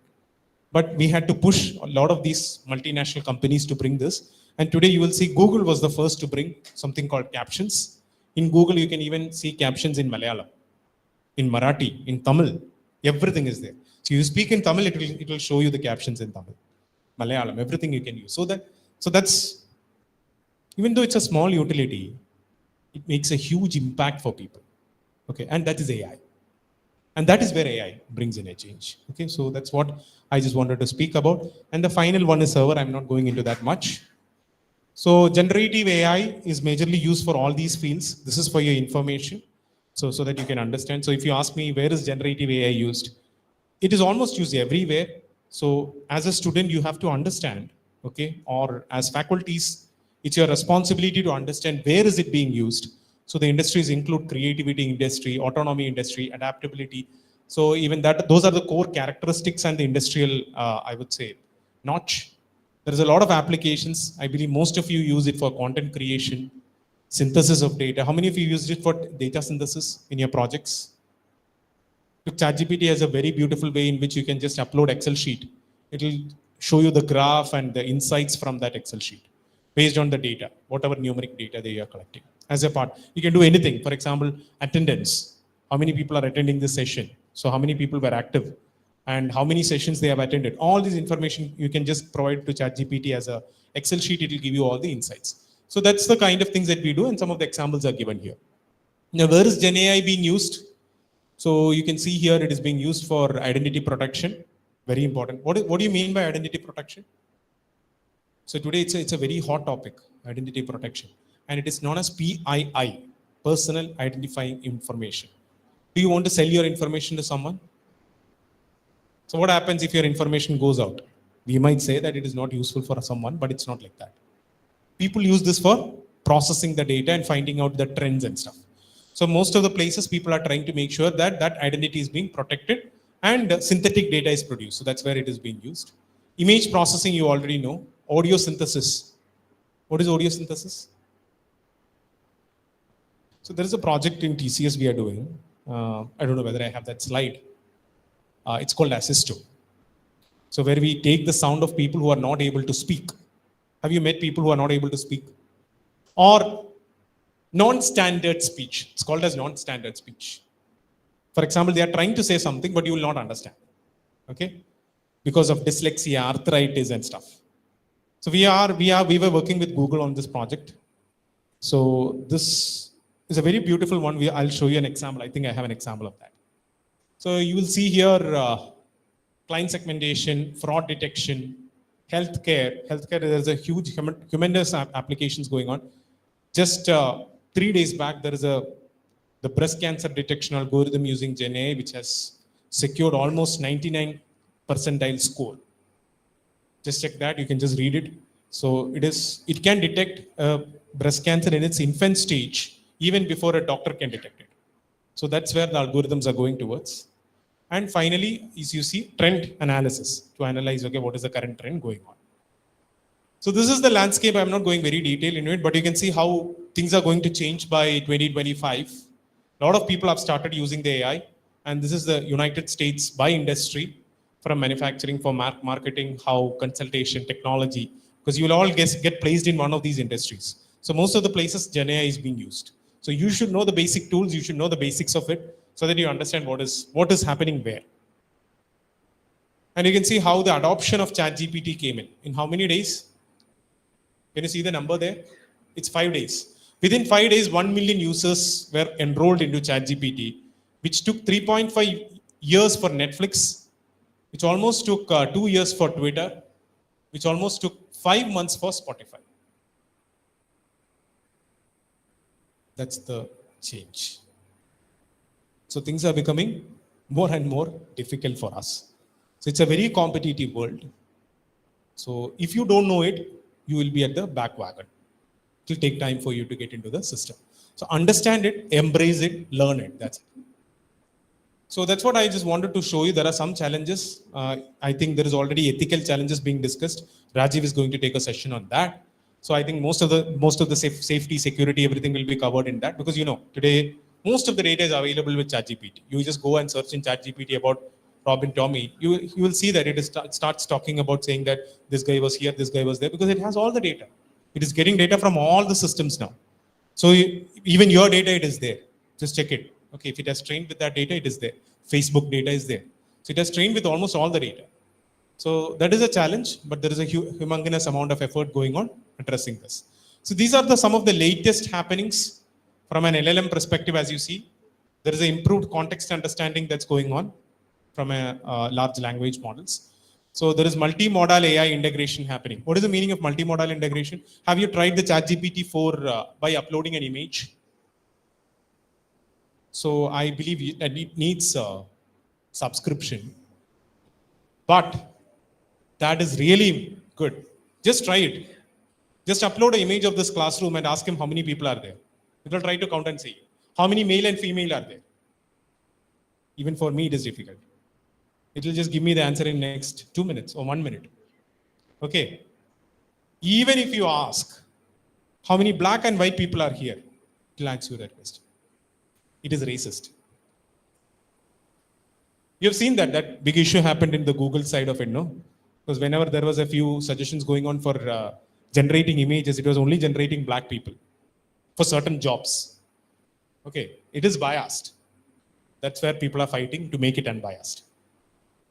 F: But we had to push a lot of these multinational companies to bring this. And today you will see Google was the first to bring something called captions. In Google, you can even see captions in Malayalam, in Marathi, in Tamil. Everything is there. So you speak in Tamil, it will show you the captions in Tamil. Malayalam, everything you can use. So that's, even though it's a small utility, it makes a huge impact for people. Okay, and that is AI. And that is where AI brings in a change. Okay, so that's what I just wanted to speak about. And the final one is server. I'm not going into that much. So generative AI is majorly used for all these fields. This is for your information, so that you can understand. So if you ask me, where is generative AI used? It is almost used everywhere. So as a student, you have to understand, okay, or as faculties, it's your responsibility to understand where is it being used. So the industries include creativity industry, autonomy industry, adaptability. So even that, those are the core characteristics and the industrial, I would say, notch. There is a lot of applications. I believe most of you use it for content creation, synthesis of data. How many of you used it for data synthesis in your projects? ChatGPT has a very beautiful way in which you can just upload Excel sheet. It will show you the graph and the insights from that Excel sheet based on the data, whatever numeric data they are collecting. As a part, you can do anything. For example, attendance. How many people are attending this session? So how many people were active? And how many sessions they have attended? All this information you can just provide to ChatGPT as a Excel sheet. It will give you all the insights. So that's the kind of things that we do, and some of the examples are given here. Now, where is Gen AI being used? So you can see here it is being used for identity protection. Very important. What do you mean by identity protection? So today it's a very hot topic, identity protection. And it is known as PII, personal identifying information. Do you want to sell your information to someone? So what happens if your information goes out? We might say that it is not useful for someone, but it's not like that. People use this for processing the data and finding out the trends and stuff. So most of the places people are trying to make sure that that identity is being protected and synthetic data is produced. So that's where it is being used. Image processing, you already know. Audio synthesis. What is audio synthesis? So there is a project in TCS we are doing. I don't know whether I have that slide. It's called Assisto. So where we take the sound of people who are not able to speak. Have you met people who are not able to speak? Or non-standard speech. It's called as non-standard speech. For example, they are trying to say something, but you will not understand. Okay? Because of dyslexia, arthritis and stuff. So we were working with Google on this project. So this is a very beautiful one. I'll show you an example. I think I have an example of that. So you will see here client segmentation, fraud detection, healthcare. Healthcare, there's a huge, tremendous applications going on. Just 3 days back, there is the breast cancer detection algorithm using Gen AI, which has secured almost 99 percentile score. Just check that, you can just read it. So it can detect breast cancer in its infant stage, even before a doctor can detect it. So that's where the algorithms are going towards. And finally, is you see trend analysis to analyze, okay, what is the current trend going on. So this is the landscape. I'm not going very detailed into it, but you can see how things are going to change by 2025. A lot of people have started using the AI, and this is the United States by industry, from manufacturing, for marketing, how consultation, technology, because you will all get placed in one of these industries. So most of the places Gen AI is being used. So you should know the basic tools, you should know the basics of it, so that you understand what is happening where. And you can see how the adoption of ChatGPT came in. In how many days? Can you see the number there? It's 5 days. Within 5 days, 1 million users were enrolled into ChatGPT, which took 3.5 years for Netflix, which almost took 2 years for Twitter, which almost took 5 months for Spotify. That's the change. So things are becoming more and more difficult for us. So it's a very competitive world. So if you don't know it, you will be at the back wagon. It will take time for you to get into the system. So understand it, embrace it, learn it. That's it. So that's what I just wanted to show you. There are some challenges. I think there is already ethical challenges being discussed. Rajiv is going to take a session on that. So I think most of the safety, security, everything will be covered in that, because today most of the data is available with ChatGPT. You just go and search in ChatGPT about Robin Tommy. You will see that it starts talking about saying that this guy was here, this guy was there, because it has all the data. It is getting data from all the systems now. So even your data, it is there. Just check it. Okay, if it has trained with that data, it is there. Facebook data is there. So it has trained with almost all the data. So that is a challenge, but there is a humongous amount of effort going on addressing this. So these are some of the latest happenings from an LLM perspective. As you see, there is an improved context understanding that's going on from a large language models. So there is multimodal AI integration happening. What is the meaning of multimodal integration? Have you tried the ChatGPT 4 by uploading an image? So I believe that it needs a subscription, but that is really good. Just try it. Just upload an image of this classroom and ask him how many people are there. It will try to count and say how many male and female are there. Even for me, it is difficult. It will just give me the answer in next 2 minutes or 1 minute. Okay. Even if you ask how many black and white people are here, it will answer that question. It is racist. You have seen that big issue happened in the Google side of it, no? Because whenever there was a few suggestions going on for generating images, it was only generating black people for certain jobs. Okay, it is biased. That's where people are fighting to make it unbiased.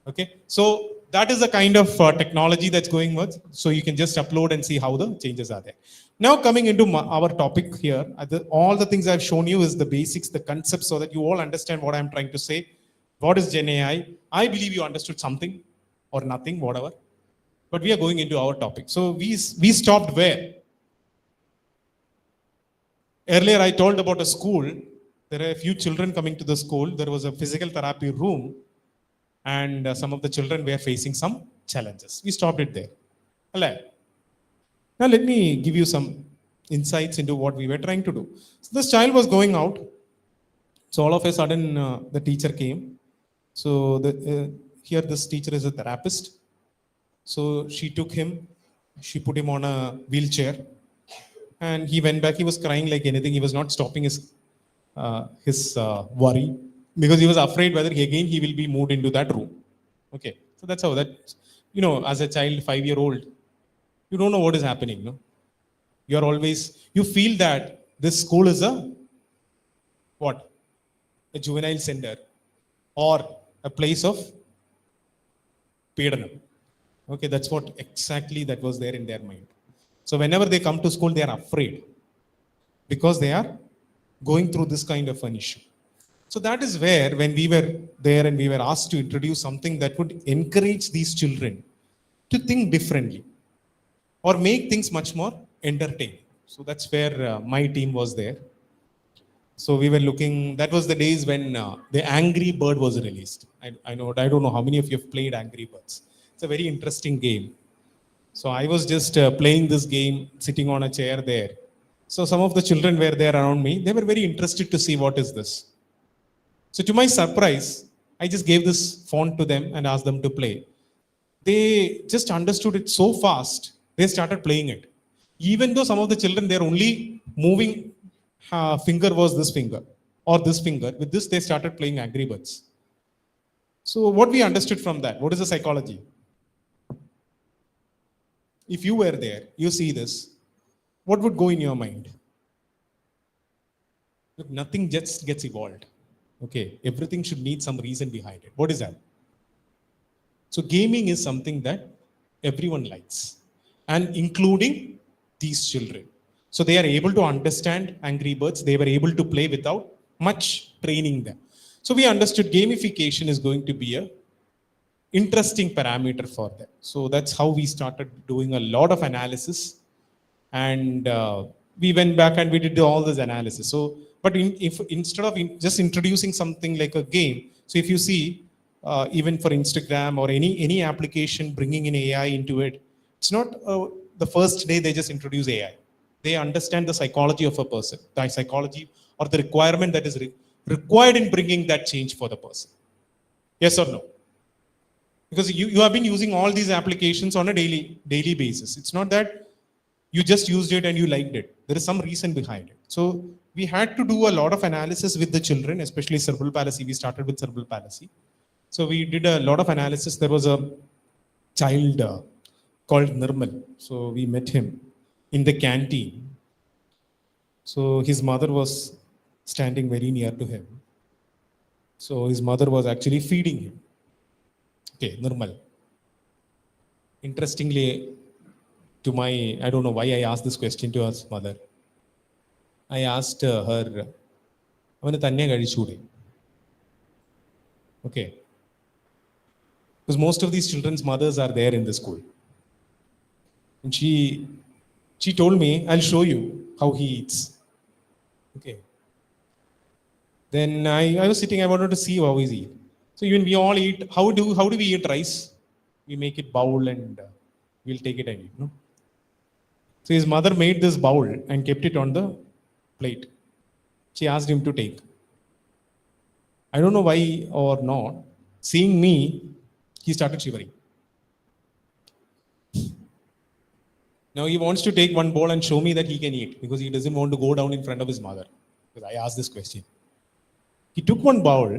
F: Okay, so that is the kind of technology that's going on. So you can just upload and see how the changes are there. Now coming into our topic here, all the things I've shown you is the basics, the concepts, so that you all understand what I'm trying to say. What is Gen AI? I believe you understood something or nothing, whatever. But we are going into our topic. So we stopped where? Earlier I told about a school. There are a few children coming to the school. There was a physical therapy room, and some of the children were facing some challenges. We stopped it there. Now let me give you some insights into what we were trying to do. So this child was going out. So all of a sudden the teacher came. So here this teacher is a therapist. So she took him, she put him on a wheelchair, and he went back. He was crying like anything. He was not stopping his worry, because he was afraid whether he will be moved into that room. Okay, so that's how that, as a child, 5-year-old, you don't know what is happening. No, you feel that this school is a juvenile center or a place of pedanum. Okay, that's what exactly that was there in their mind. So whenever they come to school, they are afraid because they are going through this kind of an issue. So that is where, when we were there and we were asked to introduce something that would encourage these children to think differently or make things much more entertaining. So that's where my team was there. So we were looking, that was the days when the Angry Bird was released. I don't know how many of you have played Angry Birds. It's a very interesting game. So I was just playing this game, sitting on a chair there. So some of the children were there around me. They were very interested to see what is this. So to my surprise, I just gave this font to them and asked them to play. They just understood it so fast, they started playing it. Even though some of the children, their only moving finger was this finger or this finger. With this, they started playing Angry Birds. So what we understood from that, what is the psychology? If you were there, you see this, what would go in your mind? Look, nothing just gets evolved. Okay, everything should need some reason behind it. What is that? So gaming is something that everyone likes, and including these children. So they are able to understand Angry Birds. They were able to play without much training them. So we understood gamification is going to be a interesting parameter for them. So that's how we started doing a lot of analysis, and we went back and we did all this analysis. So, but if instead of just introducing something like a game, so if you see, even for Instagram or any application bringing in AI into it, it's not the first day they just introduce AI. They understand the psychology of a person, the psychology or the requirement that is required in bringing that change for the person. Yes or no? Because you have been using all these applications on a daily basis. It's not that you just used it and you liked it. There is some reason behind it. So we had to do a lot of analysis with the children, especially cerebral palsy. We started with cerebral palsy. So we did a lot of analysis. There was a child called Nirmal. So we met him in the canteen. So his mother was standing very near to him. So his mother was actually feeding him. Okay, Nirmal. Interestingly, I don't know why I asked this question to his mother. I asked her, അവന് തന്നെ കഴിച്ചൂടെ? Okay. Because most of these children's mothers are there in the school. And she told me, I'll show you how he eats. Okay. Then I was sitting, I wanted to see how he eats. So even we all eat, how do we eat rice? We make it bowl and we'll take it and eat, no? So his mother made this bowl and kept it on the plate. She asked him to take. I don't know why or not. Seeing me, he started shivering. Now he wants to take one bowl and show me that he can eat because he doesn't want to go down in front of his mother. Because I asked this question. He took one bowl.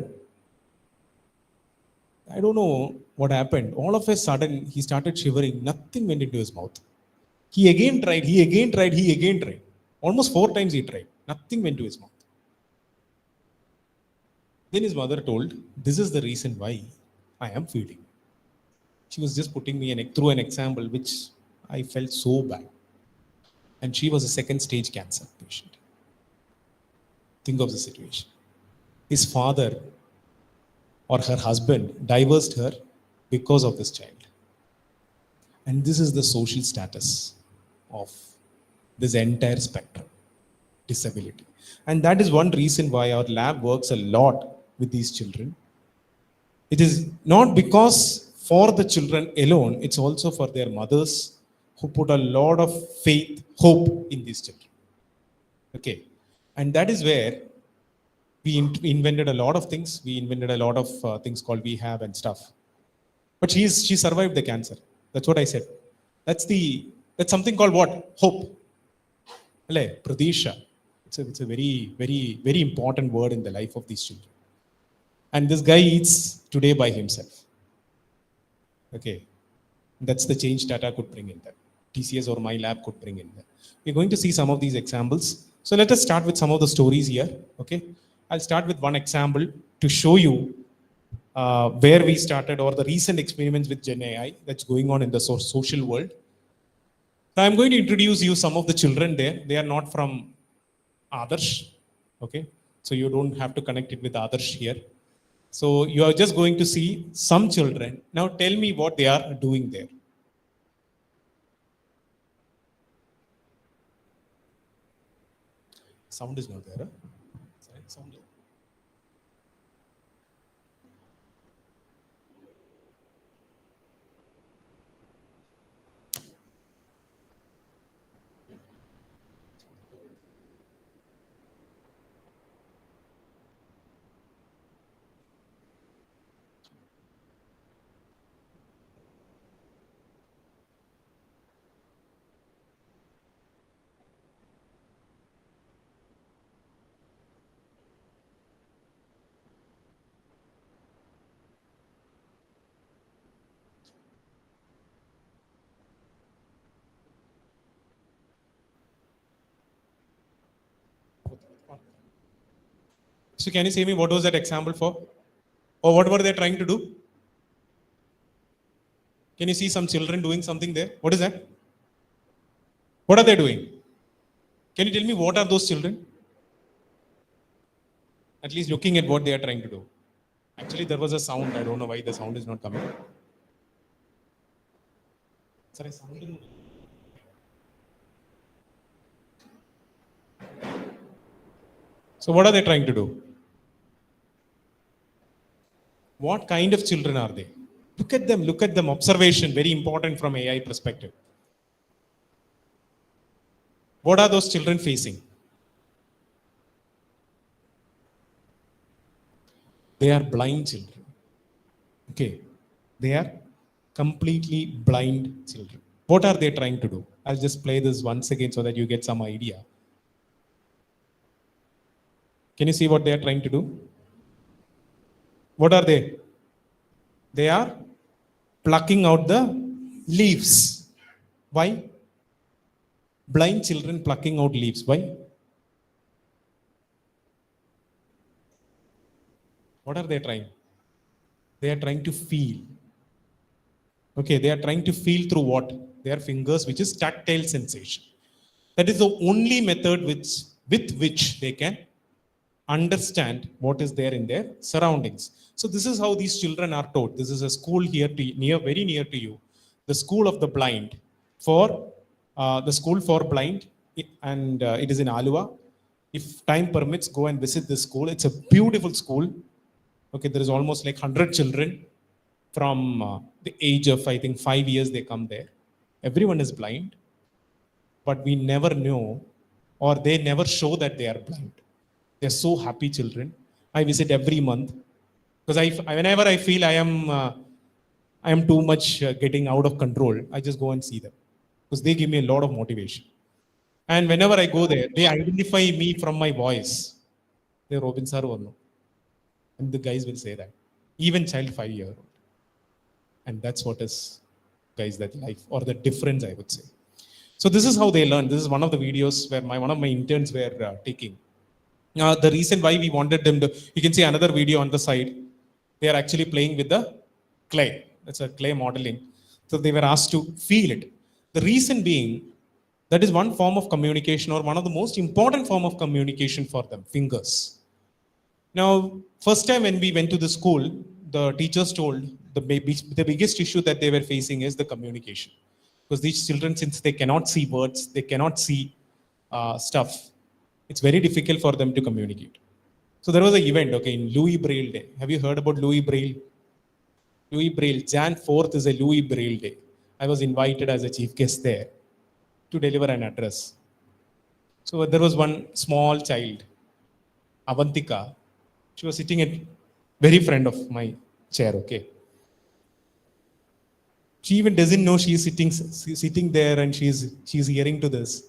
F: I don't know what happened. All of a sudden, he started shivering. Nothing went into his mouth. He again tried. Almost 4 times he tried. Nothing went to his mouth. Then his mother told, this is the reason why I am feeding. She was just putting me through an example which I felt so bad. And she was a 2nd stage cancer patient. Think of the situation. His father or her husband divorced her because of this child. And this is the social status of this entire spectrum, disability. And that is one reason why our lab works a lot with these children. It is not because for the children alone, it's also for their mothers who put a lot of faith, hope in these children. Okay. And that is where we invented a lot of things. We invented a lot of things called VHAB and stuff. But she survived the cancer. That's what I said. That's something called what? Hope. Pradesha. It's a very, very, very important word in the life of these children. And this guy eats today by himself. Okay. That's the change Tata could bring in that. TCS or my lab could bring in that. We're going to see some of these examples. So let us start with some of the stories here. Okay. I'll start with one example to show you where we started or the recent experiments with Gen AI that's going on in the social world. Now I'm going to introduce you some of the children there. They are not from Adarsh. Okay. So you don't have to connect it with Adarsh here. So you are just going to see some children. Now tell me what they are doing there. Sound is not there. Huh? Sorry, sound. So can you say me what was that example for? Or what were they trying to do? Can you see some children doing something there? What is that? What are they doing? Can you tell me what are those children? At least looking at what they are trying to do. Actually, there was a sound. I don't know why the sound is not coming. Sorry, sound. So what are they trying to do? What kind of children are they? Look at them. Observation, very important from AI perspective. What are those children facing? They are blind children. Okay. They are completely blind children. What are they trying to do? I'll just play this once again so that you get some idea. Can you see what they are trying to do? What are they? They are plucking out the leaves. Why? Blind children plucking out leaves. Why? What are they trying? They are trying to feel. Okay, they are trying to feel through what? Their fingers, which is tactile sensation. That is the only method with which they can understand what is there in their surroundings. So this is how these children are taught. This is a school here very near to you, the School of the Blind, the School for Blind, and it is in Alua. If time permits, go and visit this school. It's a beautiful school. Okay, there is almost like 100 children from the age of, I think, 5 years they come there. Everyone is blind, but we never know, or they never show that they are blind. They're so happy children. I visit every month because whenever I feel I am too much getting out of control, I just go and see them because they give me a lot of motivation. And whenever I go there, they identify me from my voice. They're Robin sir or no. And the guys will say that. Even child 5-year-old. And that's what is, guys, that life or the difference, I would say. So this is how they learn. This is one of the videos where one of my interns were taking. The reason why we wanted them to, you can see another video on the side. They are actually playing with the clay. That's a clay modeling. So they were asked to feel it. The reason being, that is one form of communication or one of the most important form of communication for them, fingers. Now, first time when we went to the school, the teachers told the biggest issue that they were facing is the communication. Because these children, since they cannot see words, they cannot see stuff, it's very difficult for them to communicate. So there was an event, okay, in Louis Braille Day. Have you heard about Louis Braille? Louis Braille, Jan 4th is a Louis Braille Day. I was invited as a chief guest there to deliver an address. So there was one small child, Avantika. She was sitting at very front of my chair, okay. She even doesn't know she is sitting there and she's hearing to this.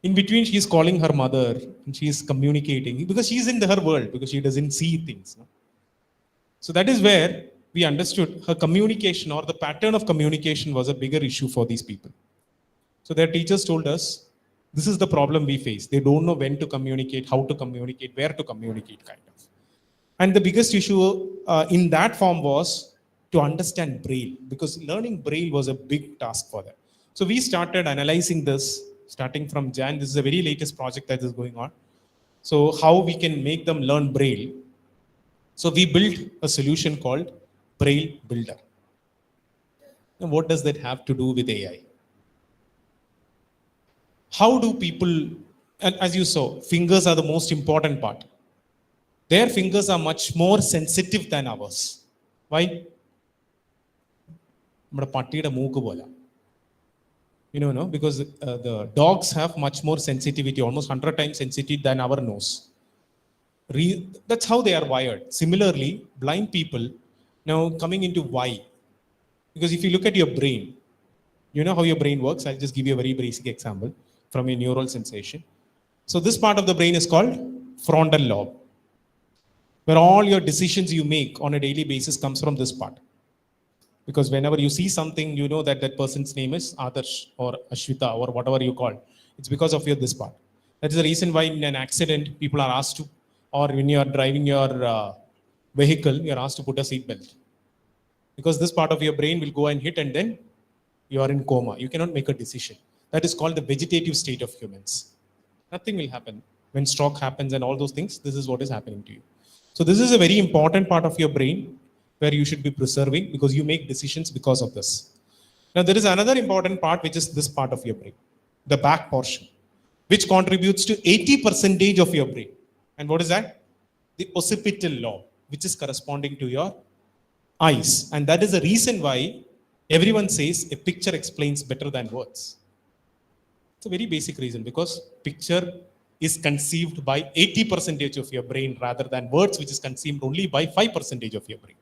F: In between, she is calling her mother and she is communicating because she is in her world because she doesn't see things. No? So that is where we understood her communication or the pattern of communication was a bigger issue for these people. So their teachers told us, this is the problem we face. They don't know when to communicate, how to communicate, where to communicate, kind of. And the biggest issue in that form was to understand Braille, because learning Braille was a big task for them. So we started analyzing this starting from Jan. This is a very latest project that is going on. So how we can make them learn Braille. So we built a solution called Braille Builder. And what does that have to do with AI? How do people, and as you saw, fingers are the most important part. Their fingers are much more sensitive than ours. Why? You know, no? Because the dogs have much more sensitivity, almost 100 times sensitive than our nose. That's how they are wired. Similarly, blind people, now coming into why. Because if you look at your brain, you know how your brain works. I'll just give you a very basic example from your neural sensation. So this part of the brain is called frontal lobe, where all your decisions you make on a daily basis comes from this part. Because whenever you see something, you know that that person's name is Adarsh or Ashwita or whatever you call. It's because of this part. That is the reason why in an accident, people are asked to, or when you are driving your vehicle, you are asked to put a seat belt. Because this part of your brain will go and hit and then you are in coma. You cannot make a decision. That is called the vegetative state of humans. Nothing will happen. When stroke happens and all those things, this is what is happening to you. So this is a very important part of your brain where you should be preserving because you make decisions because of this. Now there is another important part which is this part of your brain, the back portion, which contributes to 80% of your brain. And what is that? The occipital lobe, which is corresponding to your eyes. And that is the reason why everyone says a picture explains better than words. It's a very basic reason, because picture is conceived by 80% of your brain rather than words, which is conceived only by 5% of your brain.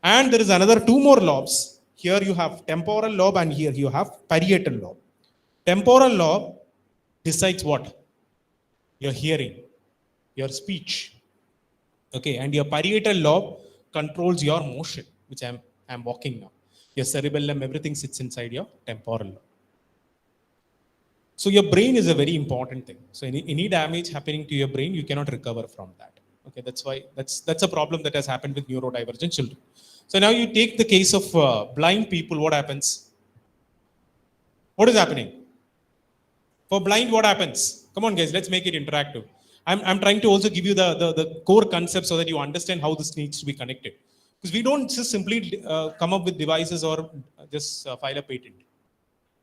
F: And there is another two more lobes. Here you have temporal lobe and here you have parietal lobe. Temporal lobe decides what? Your hearing, your speech. Okay, and your parietal lobe controls your motion, which I'm walking now. Your cerebellum, everything sits inside your temporal lobe. So your brain is a very important thing. So any damage happening to your brain, you cannot recover from that. Okay, that's why that's a problem that has happened with neurodivergent children. So now you take the case of blind people. What happens? What is happening? For blind, what happens? Come on, guys, let's make it interactive. I'm trying to also give you the core concept so that you understand how this needs to be connected. Because we don't just simply come up with devices or just file a patent.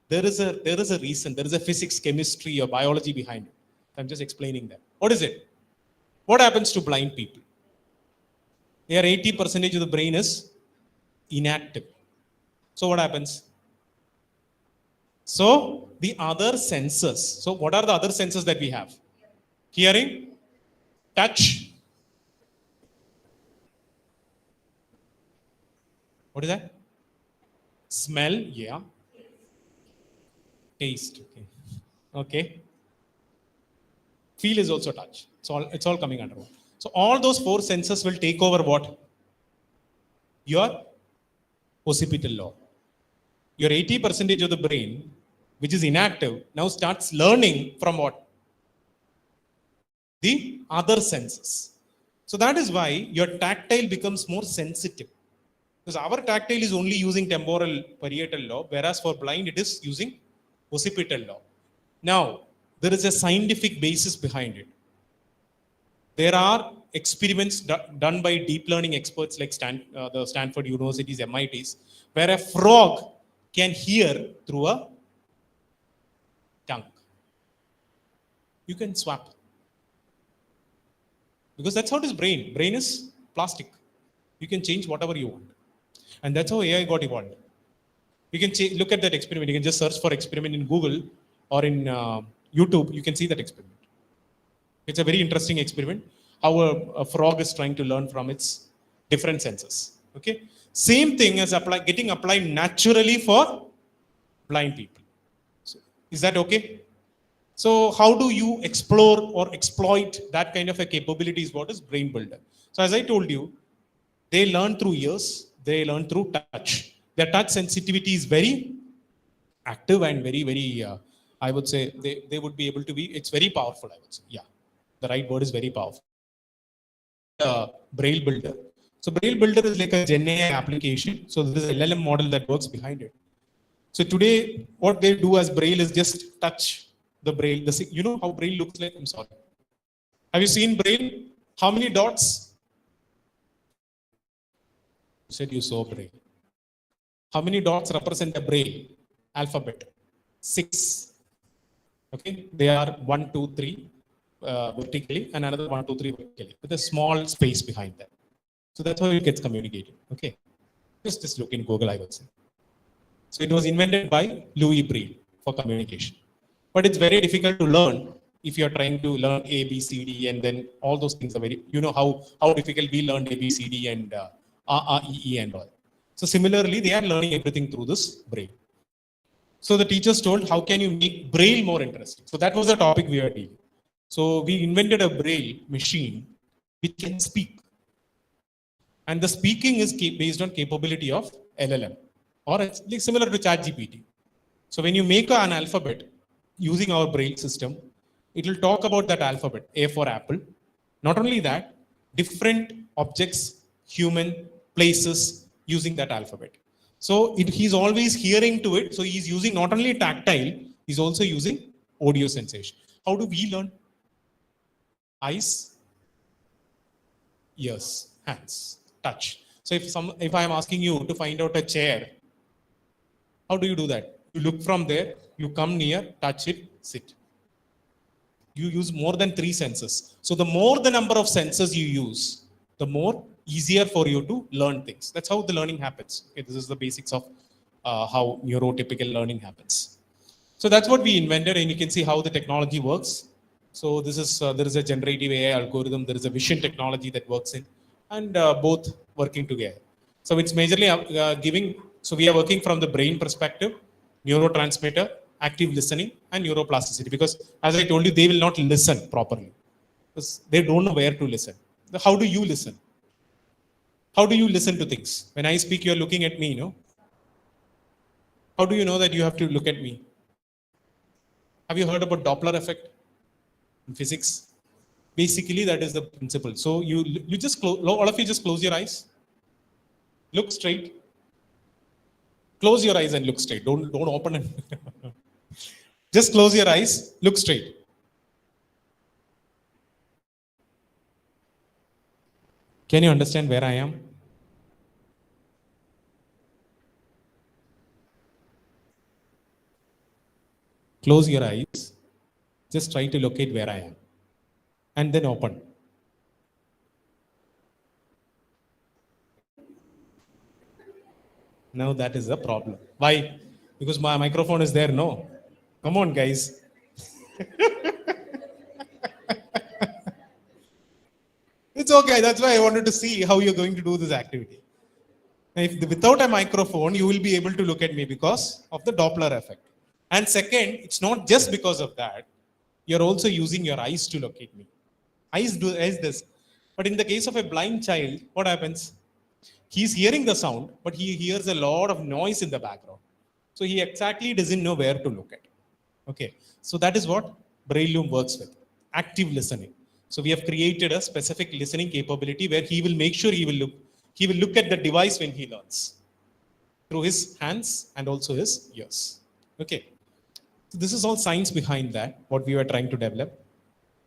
F: There is a reason. There is a physics, chemistry, or biology behind it. I'm just explaining that. What is it? What happens to blind people? Their 80% of the brain is inactive. So what happens? So the other senses. So what are the other senses that we have? Hearing, touch. What is that? Smell, yeah. Taste, okay. Okay. Feel is also touch. It's all coming under one. So all those four senses will take over what? Your occipital lobe. Your 80% of the brain, which is inactive, now starts learning from what? The other senses. So that is why your tactile becomes more sensitive. Because our tactile is only using temporal parietal lobe, whereas for blind it is using occipital lobe. Now, there is a scientific basis behind it. There are experiments done by deep learning experts like the Stanford Universities, MITs, where a frog can hear through a tongue. You can swap. Because that's how it is brain. Brain is plastic. You can change whatever you want. And that's how AI got evolved. You can look at that experiment. You can just search for experiment in Google or in YouTube. You can see that experiment. It's a very interesting experiment. How a frog is trying to learn from its different senses. Okay. Same thing as getting applied naturally for blind people. So, is that okay? So how do you explore or exploit that kind of a capability is what is brain builder. So as I told you, they learn through ears, they learn through touch. Their touch sensitivity is very active and very, I would say, they would be able to be, it's very powerful, I would say. Yeah, the right word is very powerful. Braille builder. So Braille builder is like a Gen AI application. So there is a LLM model that works behind it. So today, what they do as Braille is just touch the Braille. You know how Braille looks like? I'm sorry. Have you seen Braille? How many dots? You said you saw Braille. How many dots represent a Braille alphabet? 6. Okay, they are 1, 2, 3 vertically and another 1, 2, 3 vertically with a small space behind them. So that's how it gets communicated. Okay, just look in Google, I would say. So it was invented by Louis Braille for communication. But it's very difficult to learn if you're trying to learn A, B, C, D, and then all those things are very, you know how difficult we learned A, B, C, D, and R, E, E, and all. So similarly, they are learning everything through this Braille. So the teachers told, how can you make Braille more interesting? So that was the topic we were dealing. So we invented a Braille machine which can speak. And the speaking is based on capability of LLM, or it's like similar to ChatGPT. So when you make an alphabet using our Braille system, it will talk about that alphabet, A for apple. Not only that, different objects, human, places, using that alphabet. So he's always hearing to it. So he's using not only tactile, he's also using audio sensation. How do we learn? Eyes, ears, hands, touch. So if I am asking you to find out a chair, how do you do that? You look from there, you come near, touch it, sit. You use more than 3 senses. So the more the number of senses you use, the more easier for you to learn things. That's how the learning happens. Okay, this is the basics of how neurotypical learning happens. So that's what we invented, and you can see how the technology works. So this is there is a generative AI algorithm, there is a vision technology that works in, and both working together. So it's majorly giving. So we are working from the brain perspective, neurotransmitter, active listening, and neuroplasticity. Because as I told you, they will not listen properly because they don't know where to listen. How do you listen? How do you listen to things? When I speak, you're looking at me, no? How do you know that you have to look at me? Have you heard about Doppler effect in physics? Basically, that is the principle. So you just all of you just close your eyes, look straight. Close your eyes and look straight. Don't open it. Just close your eyes, look straight. Can you understand where I am? Close your eyes. Just try to locate where I am. And then open. Now that is the problem. Why? Because my microphone is there, no? Come on, guys. It's okay. That's why I wanted to see how you're going to do this activity. Without a microphone, you will be able to look at me because of the Doppler effect. And second, it's not just because of that. You're also using your eyes to locate me. Eyes do this. But in the case of a blind child, what happens? He's hearing the sound, but he hears a lot of noise in the background. So he exactly doesn't know where to look at. Okay. So that is what Brailleloom works with. Active listening. So we have created a specific listening capability where he will make sure he will look at the device when he learns through his hands and also his ears. Okay. So this is all science behind that, what we were trying to develop.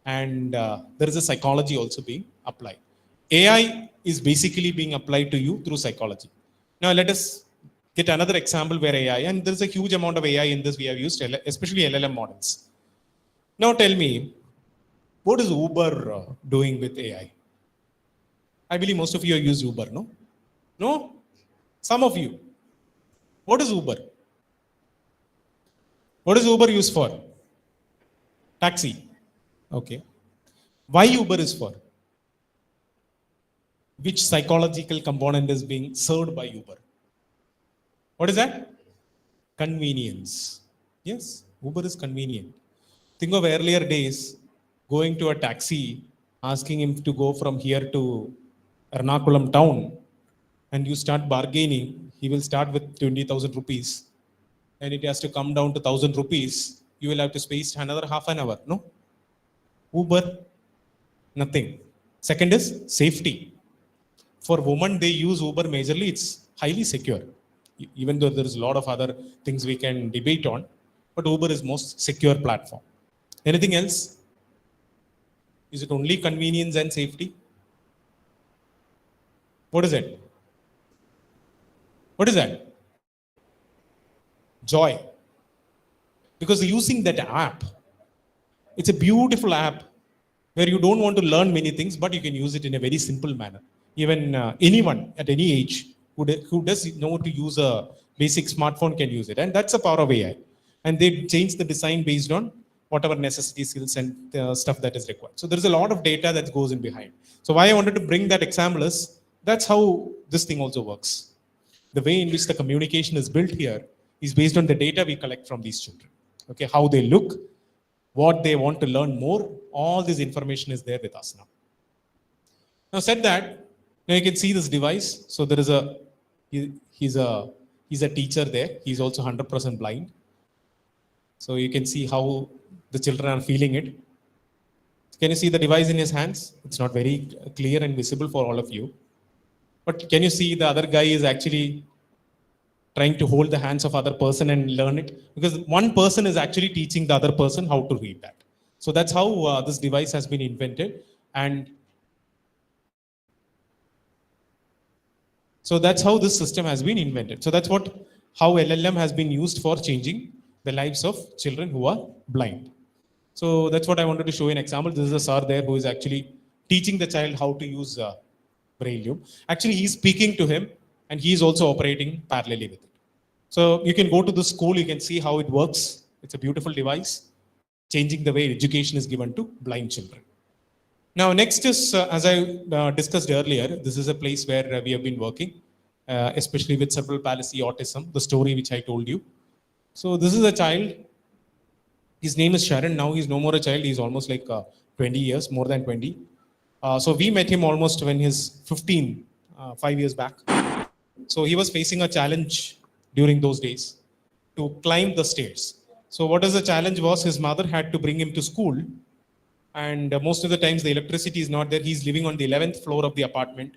F: And there is a psychology also being applied. AI is basically being applied to you through psychology. Now let us get another example where AI, and there's a huge amount of AI in this we have used, especially LLM models. Now tell me, what is Uber doing with AI? I believe most of you have used Uber, no? No? Some of you. What is Uber? What is Uber used for? Taxi. Okay. Why Uber is for? Which psychological component is being served by Uber? What is that? Convenience. Yes, Uber is convenient. Think of earlier days, going to a taxi, asking him to go from here to Ernakulam town, and you start bargaining, he will start with 20,000 rupees, and it has to come down to 1,000 rupees. You will have to space another half an hour, no? Uber, nothing. Second is safety. For women, they use Uber majorly, it's highly secure. Even though there's a lot of other things we can debate on, but Uber is most secure platform. Anything else? Is it only convenience and safety? What is it? What is that? Joy. Because using that app, it's a beautiful app where you don't want to learn many things, but you can use it in a very simple manner. Even anyone at any age who does know to use a basic smartphone can use it. And that's the power of AI. And they change the design based on whatever necessity skills and stuff that is required. So there's a lot of data that goes in behind. So why I wanted to bring that example is that's how this thing also works. The way in which the communication is built here is based on the data we collect from these children. Okay, how they look, what they want to learn more, all this information is there with us now. Now said that, now you can see this device. So there is he's a teacher there. He's also 100% blind. So you can see how the children are feeling it. Can you see the device in his hands? It's not very clear and visible for all of you. But can you see the other guy is actually trying to hold the hands of other person and learn it? Because one person is actually teaching the other person how to read that. So that's how this device has been invented. And so that's how this system has been invented. So that's how LLM has been used for changing the lives of children who are blind. So that's what I wanted to show you an example. This is a sir there who is actually teaching the child how to use Braille. Actually, he's speaking to him and he's also operating parallelly with it. So you can go to the school, you can see how it works. It's a beautiful device, changing the way education is given to blind children. Now, next is, as I discussed earlier, this is a place where we have been working, especially with cerebral palsy, autism, the story which I told you. So this is a child. His name is Sharon. Now he's no more a child. He's almost like 20 years, more than 20. So we met him almost when he's 15, 5 years back. So he was facing a challenge during those days to climb the stairs. So what is the challenge was his mother had to bring him to school. And most of the times the electricity is not there. He's living on the 11th floor of the apartment.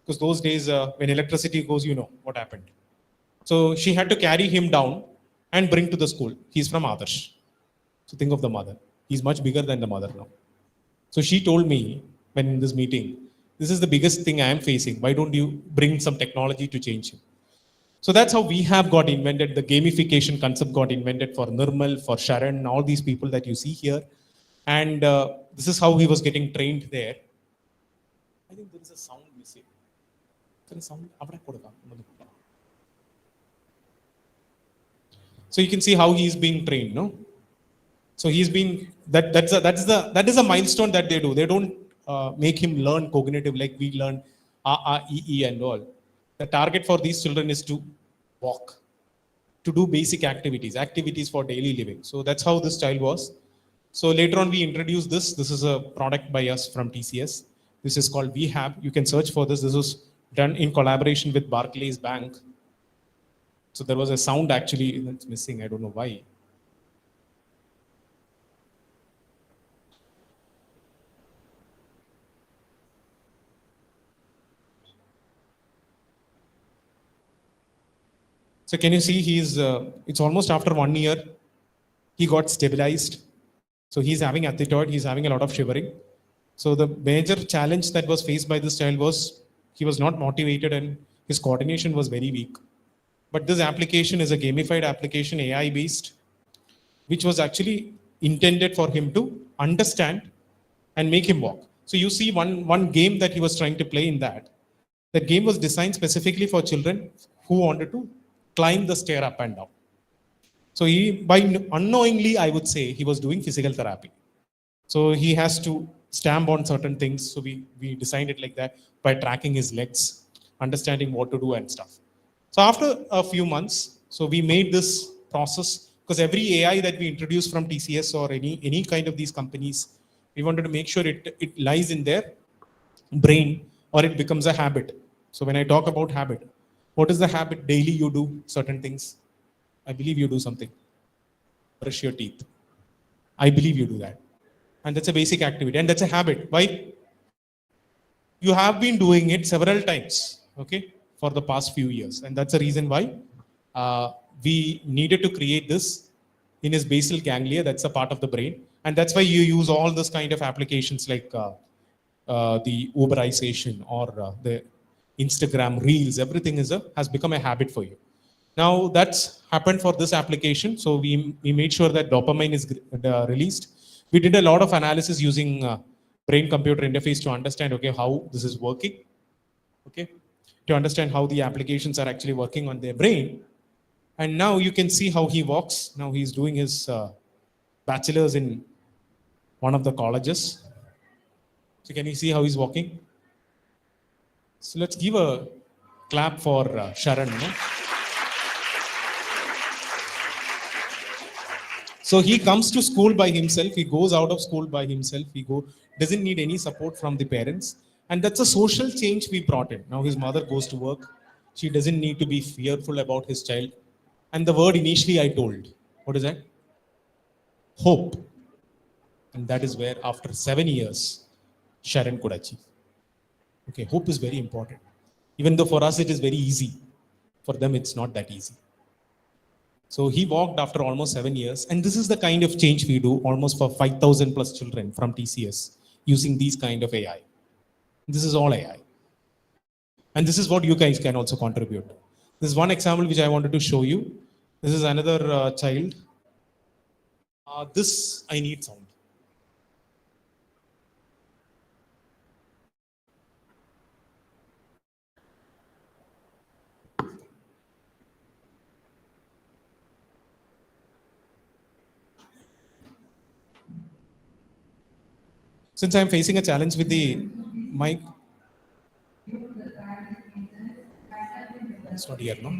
F: Because those days when electricity goes, you know what happened. So she had to carry him down and bring to the school. He's from Adarsh. So think of the mother. He's much bigger than the mother now. So she told me when in this meeting, this is the biggest thing I am facing. Why don't you bring some technology to change him? So that's how we have got invented. The gamification concept got invented for Nirmal, for Sharon, all these people that you see here. And this is how he was getting trained there. I think there is a sound missing. There is sound. So you can see how he is being trained, no? So he's been that is a milestone that they do. They don't make him learn cognitive like we learn E and all. The target for these children is to walk, to do basic activities for daily living. So that's how this child was. So later on we introduced this. This is a product by us from TCS. This is called VHab. You can search for this. This was done in collaboration with Barclays Bank. So there was a sound actually that's missing. I don't know why. So can you see it's almost after 1 year, he got stabilized. So he's having athetoid, he's having a lot of shivering. So the major challenge that was faced by this child was he was not motivated and his coordination was very weak. But this application is a gamified application, AI based, which was actually intended for him to understand and make him walk. So you see one game that he was trying to play in that. That game was designed specifically for children who wanted to climb the stair up and down. So by unknowingly, I would say, he was doing physical therapy. So he has to stamp on certain things. So we designed it like that by tracking his legs, understanding what to do and stuff. So after a few months, so we made this process, because every AI that we introduce from TCS or any kind of these companies, we wanted to make sure it lies in their brain or it becomes a habit. So when I talk about habit, what is the habit? Daily you do certain things. I believe you do something. Brush your teeth. I believe you do that. And that's a basic activity. And that's a habit. Why? You have been doing it several times, okay, for the past few years. And that's the reason why we needed to create this in his basal ganglia. That's a part of the brain. And that's why you use all this kind of applications like the Uberization or the Instagram Reels. Everything has become a habit for you. Now that's happened for this application. So we made sure that dopamine is released. We did a lot of analysis using brain-computer interface to understand, okay, how this is working, okay, to understand how the applications are actually working on their brain. And now you can see how he walks. Now he's doing his bachelor's in one of the colleges. So can you see how he's walking? So let's give a clap for Sharan. No? So he comes to school by himself. He goes out of school by himself. Doesn't need any support from the parents. And that's a social change we brought in. Now his mother goes to work. She doesn't need to be fearful about his child. And the word initially I told, what is that? Hope. And that is where after 7 years, Sharon could achieve. Okay, hope is very important. Even though for us it is very easy, for them it's not that easy. So he walked after almost 7 years, and this is the kind of change we do almost for 5,000 plus children from TCS using these kind of AI. This is all AI. And this is what you guys can also contribute. This is one example which I wanted to show you. This is another child. This I need sound. Since I'm facing a challenge with the mic, it's not here, no?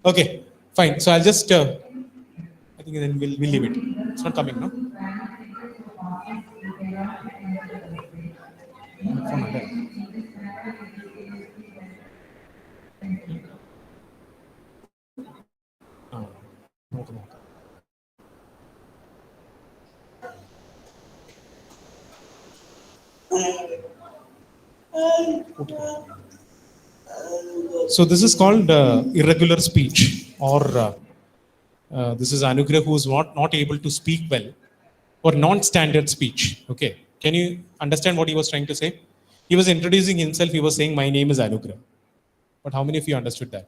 F: Okay, fine. So I'll just, I think then we'll leave it. It's not coming, no? Phone under. Ah, നോക്ക് നോക്ക്. So this is called irregular speech, or this is Anugrah who is not able to speak well, or non-standard speech. Okay, can you understand what he was trying to say? He was introducing himself. He was saying, "My name is Anugrah," but how many of you understood that?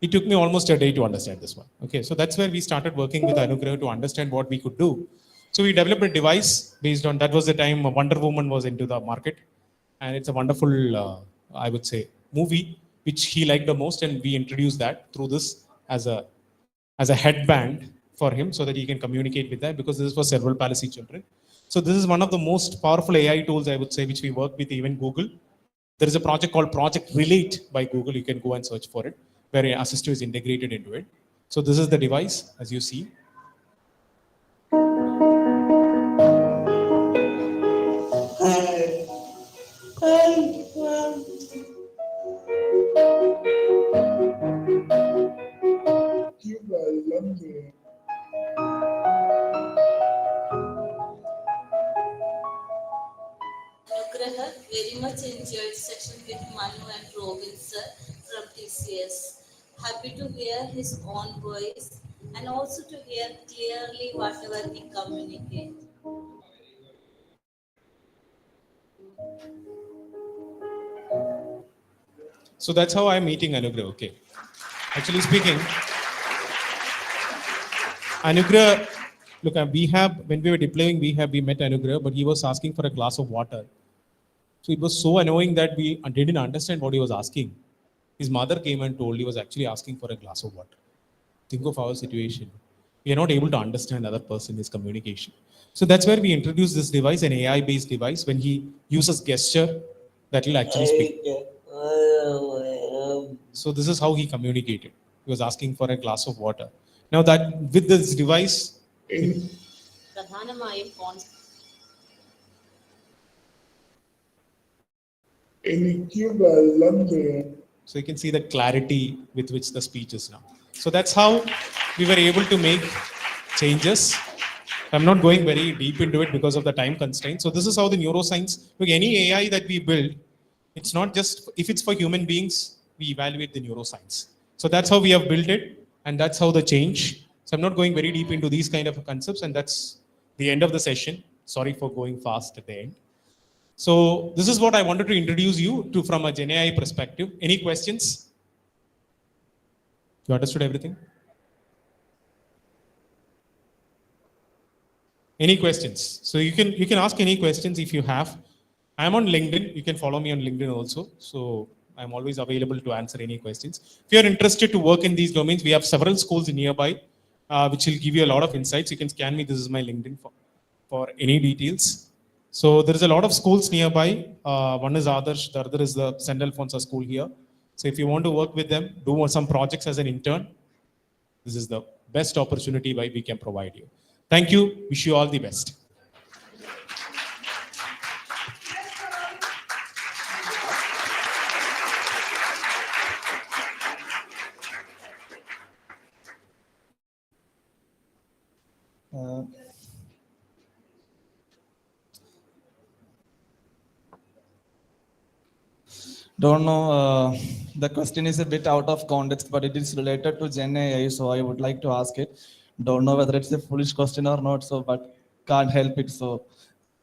F: It took me almost a day to understand this one. Okay, so that's where we started working with Anugrah to understand what we could do. So we developed a device based on that. Was the time Wonder Woman was into the market, and it's a wonderful, I would say, movie which he liked the most, and we introduced that through this as a headband for him so that he can communicate with that, because this is for cerebral palsy children. So this is one of the most powerful AI tools, I would say, which we work with even Google. There is a project called Project Relate by Google. You can go and search for it, where an assistant is integrated into it. So this is the device, as you see.
H: Anugrah very much enjoyed session with Manu and Robin sir from TCS. Happy to hear his own voice and also to hear clearly whatever he communicates.
F: So that's how I'm meeting Anugrah. Okay. Actually speaking, Anugrah, look, when we were deploying, we met Anugrah, but he was asking for a glass of water. So it was so annoying that we didn't understand what he was asking. His mother came and told he was actually asking for a glass of water. Think of our situation. We are not able to understand other person's communication. So that's where we introduced this device, an AI-based device. When he uses gesture, that will actually speak. So this is how he communicated. He was asking for a glass of water. Now that with this device,
H: പ്രധാനമായും
F: so you can see the clarity with which the speech is now. So that's how we were able to make changes. I'm not going very deep into it because of the time constraint. So this is how the neuroscience, look, any AI that we build, it's not just, if it's for human beings, we evaluate the neuroscience. So that's how we have built it, and that's how the change. So I'm not going very deep into these kind of concepts, and that's the end of the session. Sorry for going fast at the end. So this is what I wanted to introduce you to from a Gen AI perspective. Any questions? You understood everything? Any questions? So you can ask any questions if you have. I'm on LinkedIn. You can follow me on LinkedIn also. So I'm always available to answer any questions. If you're interested to work in these domains, we have several schools nearby, which will give you a lot of insights. You can scan me. This is my LinkedIn for any details. So there is a lot of schools nearby. One is Adarsh, the other is the St. Alphonsus school here. So if you want to work with them, do some projects as an intern, this is the best opportunity we can provide you. Thank you. Wish you all the best.
I: Don't know, the question is a bit out of context, but it is related to Gen AI, so I would like to ask it. Don't know whether it's a foolish question or not, so but can't help it. So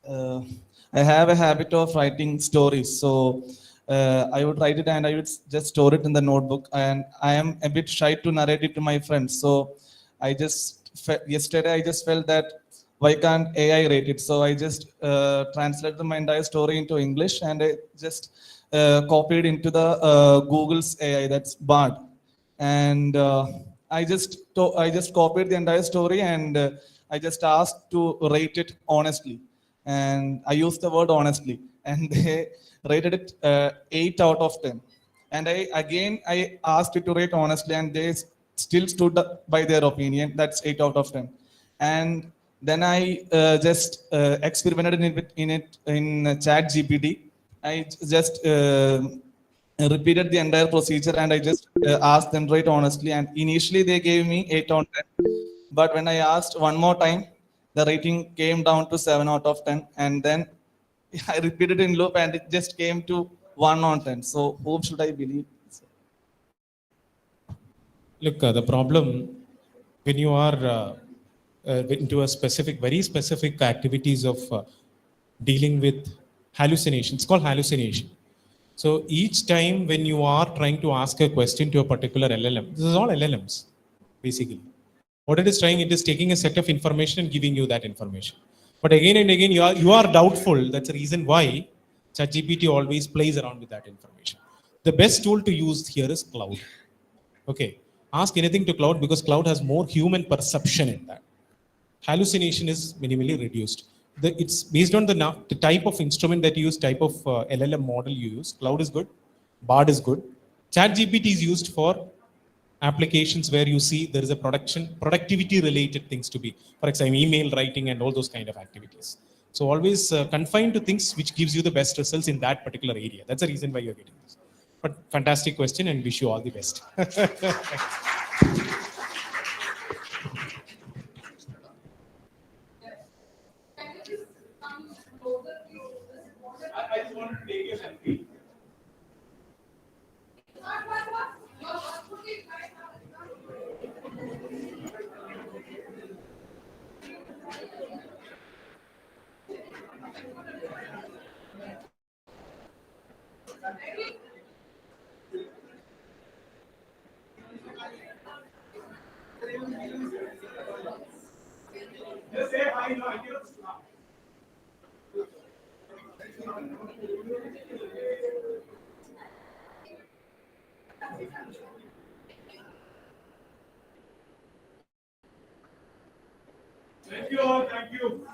I: I have a habit of writing stories, so I would write it and I would just store it in the notebook, and I am a bit shy to narrate it to my friends. So yesterday I just felt that why can't AI rate it? So I just translated my entire story into English, and I just copied into the Google's AI, that's Bard, and I just copied the entire story, and I just asked to rate it honestly, and I used the word honestly, and they rated it 8 out of 10. And I asked it to rate honestly, and they still stood by their opinion. That's 8 out of 10. And then I just experimented in Chat GPT. I just repeated the entire procedure, and I just asked them rate honestly. And initially they gave me 8 out of 10, but when I asked one more time, the rating came down to 7 out of 10, and then I repeated in loop, and it just came to 1 on 10. So whom should I believe?
F: Look, the problem when you are into a specific, very specific activities of dealing with hallucination, it's called hallucination. So each time when you are trying to ask a question to a particular LLM, this is all LLMs, basically. What it is trying, it is taking a set of information and giving you that information. But again and again, you are doubtful. That's the reason why ChatGPT always plays around with that information. The best tool to use here is cloud. Okay, ask anything to cloud because cloud has more human perception in that. Hallucination is minimally reduced. It's based on the type of instrument that you use, type of LLM model you use. Cloud is good, Bard is good. ChatGPT is used for applications where you see there is a productivity related things to be, for example, email writing and all those kind of activities. So always confine to things which gives you the best results in that particular area. That's the reason why you're getting this. But fantastic question and wish you all the best. I just wanted to take your selfie. Just say hi, no, I cannot stop. Thank you all, thank you.